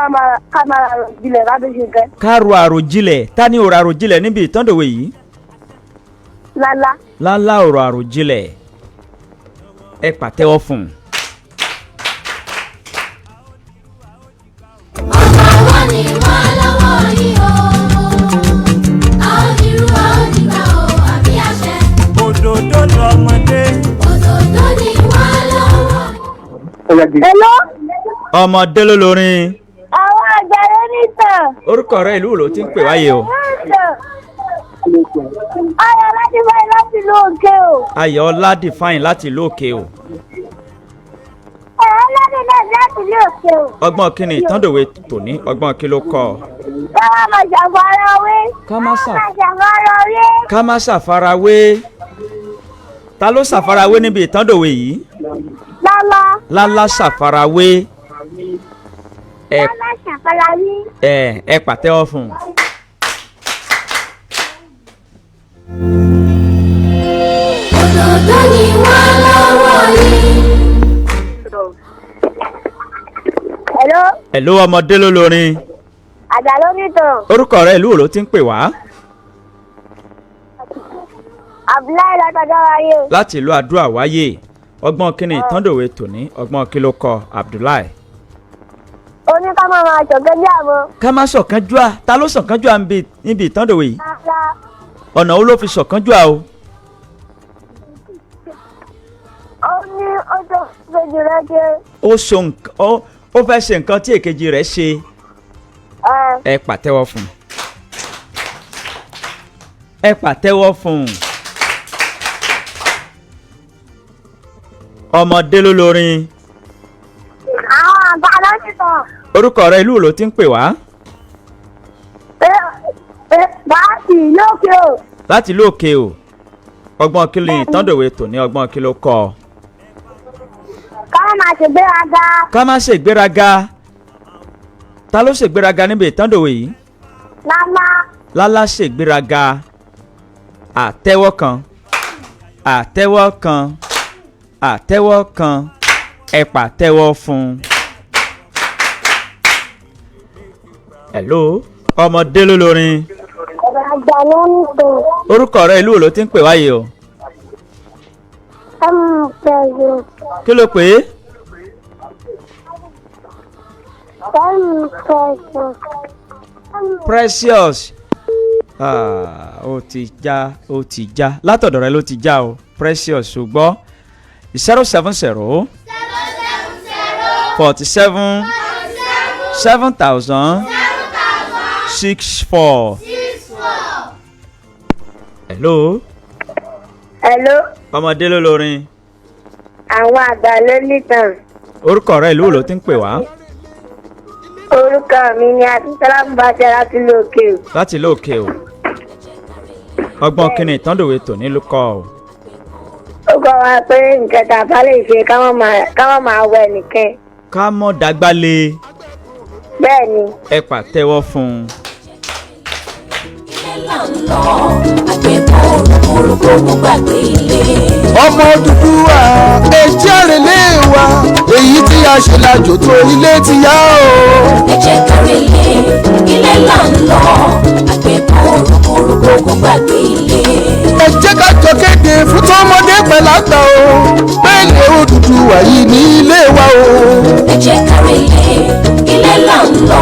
máa rò jinlẹ̀ ká tó ṣe nǹkan. ká ro àròjinlẹ̀ ta ni ò ro àròjinlẹ̀ níbi ìtàndòwe yìí. Lálá. lálá ò ro àròjinlẹ̀ ẹ pàtẹ́wọ́ fún un. Ọmọ wa ni wá lọ́wọ́ yìí o. Àwọn dirú àwọn dìgbà ò àbí àṣẹ. Òdòdó lọmọdé. Òdòdó ni wá lọ́wọ́. Hello. ọmọdé ló lórin. Àwọn àgbà ló ní tọ̀. orúkọ rẹ ìlú wo ló ti ń pè wáyé o. Ayọ̀ láti báyìí láti ìlú òkè o. ayọ̀ ọládìfáyìn láti ìlú òkè o. Láti náà láti ìlú òkè o. ọgbọ́n kí ni ìtàndòwe tòní ọgbọ́n kí ló kọ́ ọ. Ká máa ṣàfarawé. ká má ṣàfarawé. ká má ṣàfarawé. ta ló ṣàfarawé níbi ìtàndòwe yìí. Lálá. lálá ṣàfarawé. Lálá ṣàfarawé. ẹ pàtẹ́wọ́ fún un. Òdòdó ni wá lọ́wọ́ yìí. Hello. hello ọmọdé ló lórin. Àgbà ló ní tọ̀. orúkọ rẹ ìlú wo ló ti ń pè wá. Abdullahi látọjọ́ wáyé o. láti ìlú àdúrà wáyé ọgbọ́n kí ni ìtàndòwe tòní ọgbọ́n kí ló kọ́ Abdullahi. Ó ní ká máa ṣọ̀kan bí àmọ́. ká má ṣọ̀kan jùà ta ló ṣọ̀kan jùà níbi ìtàndòwe yìí. Lálá. ọ̀nà wo ló fi ṣọ̀kan jùà o. Ó ní ó tó fèjì rẹ ṣe. ó fẹ́ ṣe nǹkan tí èkejì rẹ̀ ṣe. ẹ pàtẹ́wọ́ fún un. ẹ pàtẹ́wọ́ fún un. ọmọdé ló lórin. Àwọn àgbà ló ní tọ̀. orúkọ rẹ ìlú wo ló ti ń pè wá. Láti ìlú òkè o. láti ìlú òkè o. ọgbọ́n kí ni ìtàndòwe tòní ọgbọ́n kí ló kọ́ ọ. Ká máa ṣègbéraga. ká má ṣègbéraga. ta ló ṣègbéraga níbi ìtàndòwe yìí. Lálá. lálá ṣègbéraga. àtẹ́wọ́ kan. àtẹ́wọ́ kan. àtẹ́wọ́ kan. ẹ pàtẹ́wọ́ fún un. hello ọmọdé ló lórin. Àgbà ló ní tọ̀. orúkọ rẹ ìlú wo ló ti ń pè wáyé o. Pẹ̀lú. kí ló pè é. Precious. Ó ti já látọ̀dọ̀ rẹ ló ti já o Precious ṣùgbọ́n 070 47 7000 64. Hello. Ọmọdé ló lórin. Àwọn àgbà ló nìtàn. Orúkọ rẹ ìlú wo ló ti ń pè wá? Orúkọ mi ni Adúsálámù Báṣẹ láti lóòkè o. Láti lóòkè o. Ọgbọ́n kíni ìtàndòwe tòní ló kọ́ o. Ó kọ́ wa pé nǹkan tá a bá lè ṣe ká má máa wẹ nìkan. Ká mọ́ dágbálé. Bẹ́ẹ̀ni. Ẹ pàtẹ́wọ́ fún un. Ọmọ Odùduwà ẹjẹ́ àrèlé wa èyí tí a ṣe lájò tó ilé ti yá o. ẹ jẹ́ ká relé ilé là ń lọ àgbẹ̀bọ̀ orúkọ kò gbàgbé ilé. ẹ jẹ́ ká jọ kéde fún tọmọdé pẹ̀lágbà o pẹ̀lẹ́ Odùduwà yìí ní ilé wa o. ẹ jẹ́ ká relé ilé là ń lọ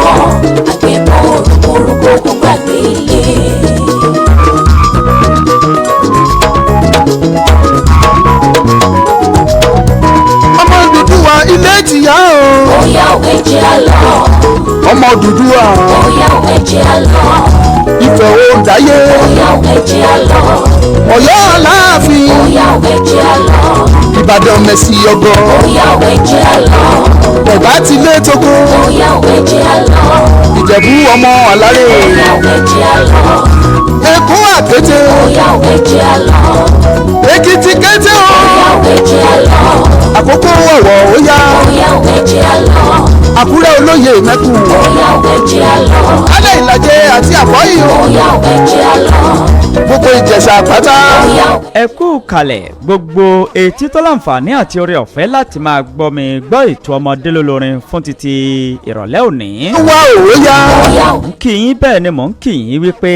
àgbẹ̀bọ̀ orúkọ kò gbàgbé ilé. Ọmọ Odùduwà ilé ti yá o. Bóyá òwe jẹ́ àlọ́. Ọmọ Odùduwà. Bóyá òwe jẹ́ àlọ́. Ìfẹ́ ò dáyé. Bóyá òwe jẹ́ àlọ́. Ọ̀yọ́ Aláàfin. Bóyá òwe jẹ́ àlọ́. Ìbàdàn Mẹ̀sì ọgọ́. Bóyá òwe jẹ́ àlọ́. Ẹ̀gbá ti lé tókó. Bóyá òwe jẹ́ àlọ́. Ìjẹ̀bú ọmọ Àlárè. Bóyá òwe jẹ́ àlọ́. Èkó Àkété. Bóyá òwe jẹ́ àlọ́. Èkìtì Kété o. Bóyá òwe jẹ́ àlọ́. Àkókò ọ̀wọ̀ ó yá. Bóyá òwe jẹ́ àlọ́. Àkúrẹ́ olóyè mẹ́kù. Bóyá òwe jẹ́ àlọ́. Alẹ́ Ìlàjẹ àti Àkọ́yì o. Bóyá òwe jẹ́ àlọ́. Gbogbo Ìjẹ̀ṣà pátá. Ẹ kú kalẹ̀ gbogbo etí tó láǹfààní àti oore ọ̀fẹ́ láti máa gbọ́ mi gbọ́ ètò ọmọdé lólórin fún títí ìrọ̀lẹ́ òní. Wá òwe yá. Mò ń kí yín bẹ́ẹ̀ ni mò ń kí yín wípé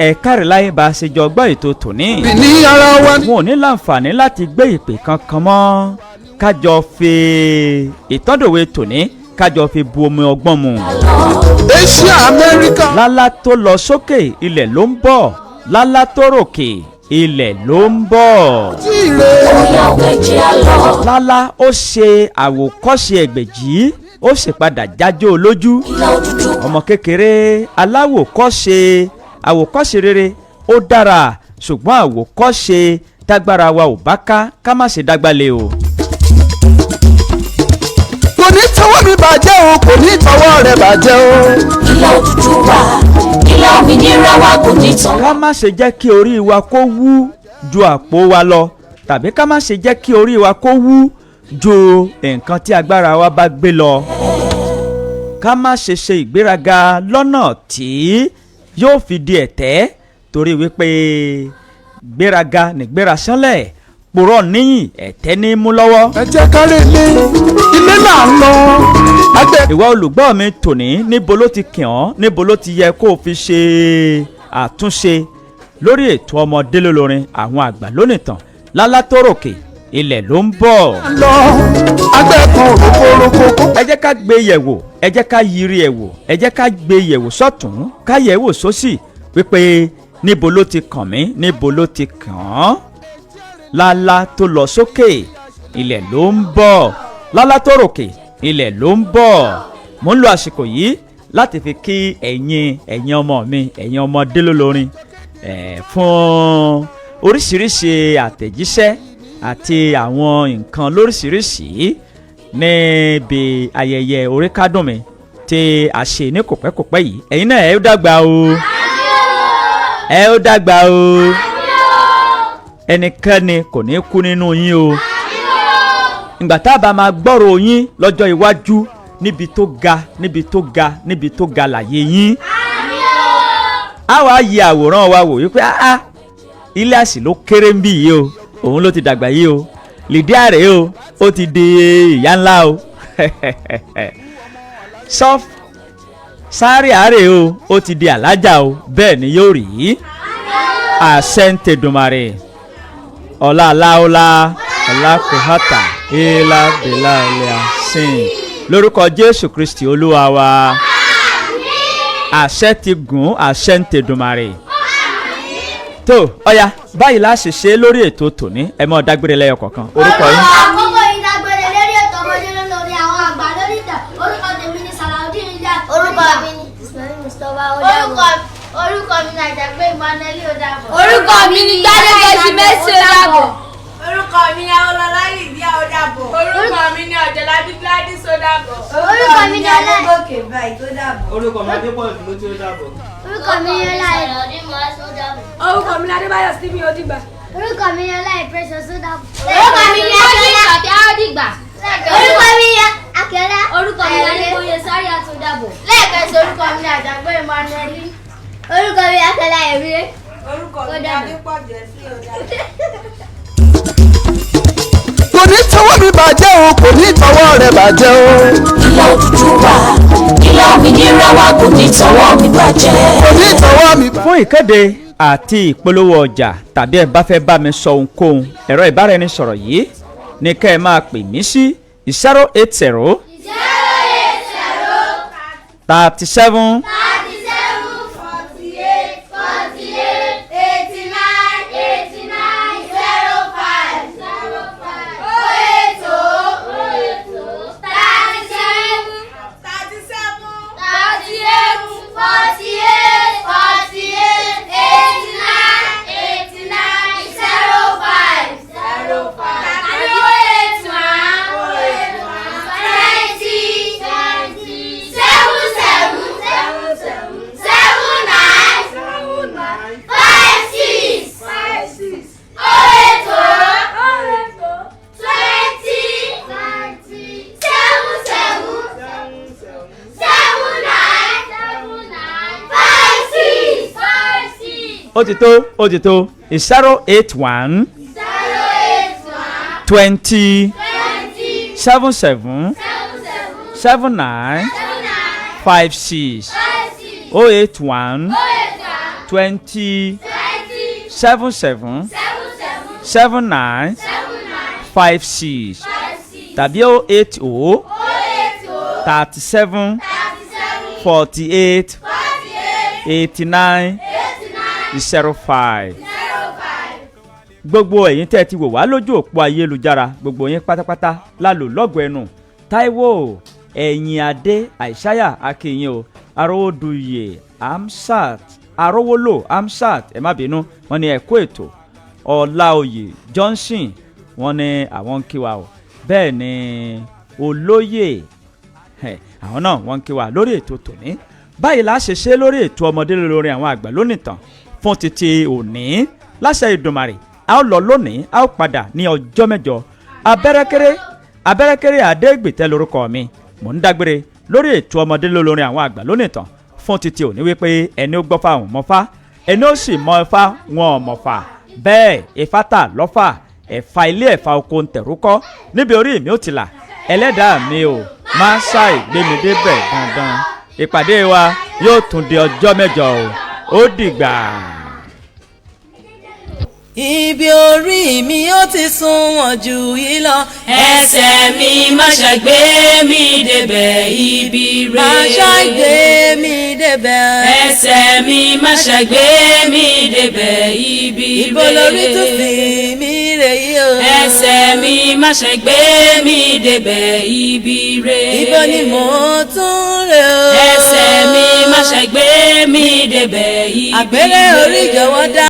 ẹ káre láyé bá a ṣe jọ gbọ́ ètò tòní. Ní ara wa. Wọn ò ní láǹfààní láti gbé ìpè kankan mọ́ kájọ fi ìtọ́dòwe tòní kájọ fi bu omi ọgbọ́n mu. Asia America. Lálá tó lọ sókè ilẹ̀ ló ń bọ̀ lálá tó ròkè ilẹ̀ ló ń bọ̀. Bóyá òwe jẹ́ àlọ́. Lálá ó ṣe àwòkọ́ṣe ẹgbẹ̀jì ó sì padà jájó olójú. Ọmọ kékeré àwòkọ́ṣe rere ó dára ṣùgbọ́n àwòkọ́ṣe tágbára wa ò bá ká má ṣe dágbálẹ̀ o. Kò ní tọwọ́ mi bàjẹ́ o kò ní tọwọ́ rẹ̀ bàjẹ́ o. Ilé Odùduwà ilé òmìnira wa kò ní tán. Ká má ṣe jẹ́ kí orí wa kó wú ju àpò wa lọ tàbí ká má ṣe jẹ́ kí orí wa kó wú ju nǹkan tí agbára wa bá gbé lọ. Ká má ṣe ṣe ìgbéraga lọ́nà tí yóò fi di ẹ̀tẹ́ torí wípé gbéraga nígbéra sánlẹ̀ pòrọ̀ níyìn ẹ̀tẹ́ ní mú lọ́wọ́. Ẹ jẹ́ ká relé ilé là ń lọ. Ìwọ olùgbọ́ mi tòní níbo ló ti kàn ọ́ níbo ló ti yẹ kó o fi ṣe àtúnṣe lórí ètò ọmọdé lólórin àwọn àgbà lónìtàn Lálá tó ròkè ilẹ̀ ló ń bọ̀. Lọ agbẹ́kan rokoroko. Ẹ jẹ́ ká gbé yẹ̀wò ẹ jẹ́ ká yiri ẹ̀ wò ẹ jẹ́ ká gbé yẹ̀wò sọ́tún ká yẹ̀wò sósì wípé níbo ló ti kàn mí níbo ló ti kàn án. Lálá tó lọ sókè ilẹ̀ ló ń bọ̀ lálá tó ròkè ilẹ̀ ló ń bọ̀. Mo ń lo àsìkò yìí láti fi kí ẹ̀yin ọmọ mi ẹ̀yin ọmọdé lólórin fún oríṣiríṣi àtẹ̀jíṣẹ́ àti àwọn nǹkan lóríṣiríṣi níbi ayẹyẹ oríkádùn mi tí a ṣe ní kòpẹ́kòpẹ́ yìí. Ẹ̀yin náà ẹ ó dàgbà o ẹ ó dàgbà o ẹnikẹ́ni kò ní kú nínú yín o. Ìgbà tá a bá máa gbọ́rọ̀ yín lọ́jọ́ iwájú níbi tó ga láyé yín. A wá yẹ àwòrán wa wò wípé ilé àsì ló kéré ń bí yìí o òun ló ti dàgbà yìí o Lydia rèé o ó ti di ìyá ńlá o sáré àárẹ̀ o ó ti di alájà o bẹ́ẹ̀ ni yóò rí àṣẹ ń tẹ̀dùmarè ọlá aláwọlá ọlá kòhátà ilá bẹ̀là ilẹ̀ àṣìn lórúkọ Jésù Kristi Olúwa wa. Àṣẹ ti gùn, àṣẹ ń tèdùmarè. Tó ọ̀ya báyìí la ṣe ṣe lórí ètò tòní ẹ mọ́ dágbére lẹ́yọ kọ̀ọ̀kan orúkọ yín. àkókò ìdágbére lórí ètò ọmọdé lórí àwọn àgbà lórí ìtàn orúkọ tèmi ni Salaudeen Ilias. orúkọ mi ni Ismail Mustapha Odabo. orúkọ mi ni Àjàgbé Emmanuel Odabo. orúkọ mi ni Gbádégẹ̀sì Mercy Odabo. orúkọ mi ni Awolola Lydia Odabo. orúkọ mi ni Ọ̀jọ̀lábí Gladys Odabo. orúkọ mi ni Adégòkè Báyìí Odabo. orúkọ mi Adépọ̀jù Timothy Odabo. orúkọ mi ni Salaudeen Odabo. orúkọ mi ni Adébáyọ̀ Stephen Odigba. orúkọ mi ni Ọláìyá Precious Odabo. orúkọ mi ni Akíọlá Odigba. orúkọ mi ni Akíọlá. orúkọ mi ni Adébóyè Sàríyàt Odabo. lẹ́ẹ̀kan sí orúkọ mi ni Àjàgbé Emmanuel. orúkọ mi ni Akíọlá Ẹ̀mí. orúkọ mi ni Adépọ̀jù Ẹ̀sìn Odabo. kò ní tọwọ́ mi bàjẹ́ o kò ní tọwọ́ rẹ̀ bàjẹ́ o. ilé Odùduwà ilé òmìnira wa kò ní tọwọ́ mi bàjẹ́. kò ní tọwọ́ mi bàjẹ́. Fún ìkéde àti ìpolówó ọjà tàbí ẹ bá fẹ́ bá mi sọ ohunkóhun ẹ̀rọ ìbáraẹnisọ̀rọ̀ yìí ní kẹ́ ẹ máa pè mí sí 080 37 ó ti tó 081 20 77 79 56 081 20 77 79 56 tàbí 080 37 48 89 05. gbogbo ẹ̀yin tẹ́ ti wò wá lójú òpó ayélujára gbogbo yín pátápátá lálò lọ́gọ̀ ẹnu Táíwò ẹ̀yìn adé àìsáyà akínyìn o arówóduyè amsat arówólò amsat ẹ má bínú wọ́n ní ẹ̀kọ́ ètò ọláòyè Johnson wọ́n ní àwọn ń kí wa o bẹ́ẹ̀ ni olóyè àwọn náà wọ́n ń kí wa lórí ètò tòní báyìí la ṣe ṣe lórí ètò ọmọdé lórí àwọn àgbà lónìí tán fún títí òní láṣẹ Ìdùmarè a ó lọ lónìí a ó padà ní ọjọ́ mẹ́jọ abẹ́rẹ́kẹ́rẹ́ adégbètẹ́ lórúkọ mi mò ń dágbére lórí ètò ọmọdé lórí àwọn àgbà lónìí tán fún títí òní wípé ẹni ó gbọ́fà wọn mọ́fà ẹni ó sì mọ Ifá wọn ò mọ̀fà bẹ́ẹ̀ Ifá tà lọ́fà ẹ̀fà ilé ẹ̀fà oko ń tẹ̀rúkọ́ níbi orí mi ó ti là ẹlẹ́dàá mi ò máa ṣàì gbé mi débẹ̀ dandan ìpàdé wa yóò tún di ọjọ́ mẹ́jọ ó dìgbà. Ibi orí mi ó ti sunwọ̀n jù yìí lọ. Ẹsẹ̀ mi má ṣàgbé mi débẹ̀ ibi rẹ̀. Má ṣàgbé mi débẹ̀. Ẹsẹ̀ mi má ṣàgbé mi débẹ̀ ibi rẹ̀. Ibo lórí tún fi mí rè yí o. Ẹsẹ̀ mi má ṣàgbé mi débẹ̀ ibi rẹ̀. Ibo ni mò ń tún rè o. Ẹsẹ̀ mi má ṣàgbé mi débẹ̀ ibi rẹ̀. Àgbèrè orí jọ̀wọ́ dá.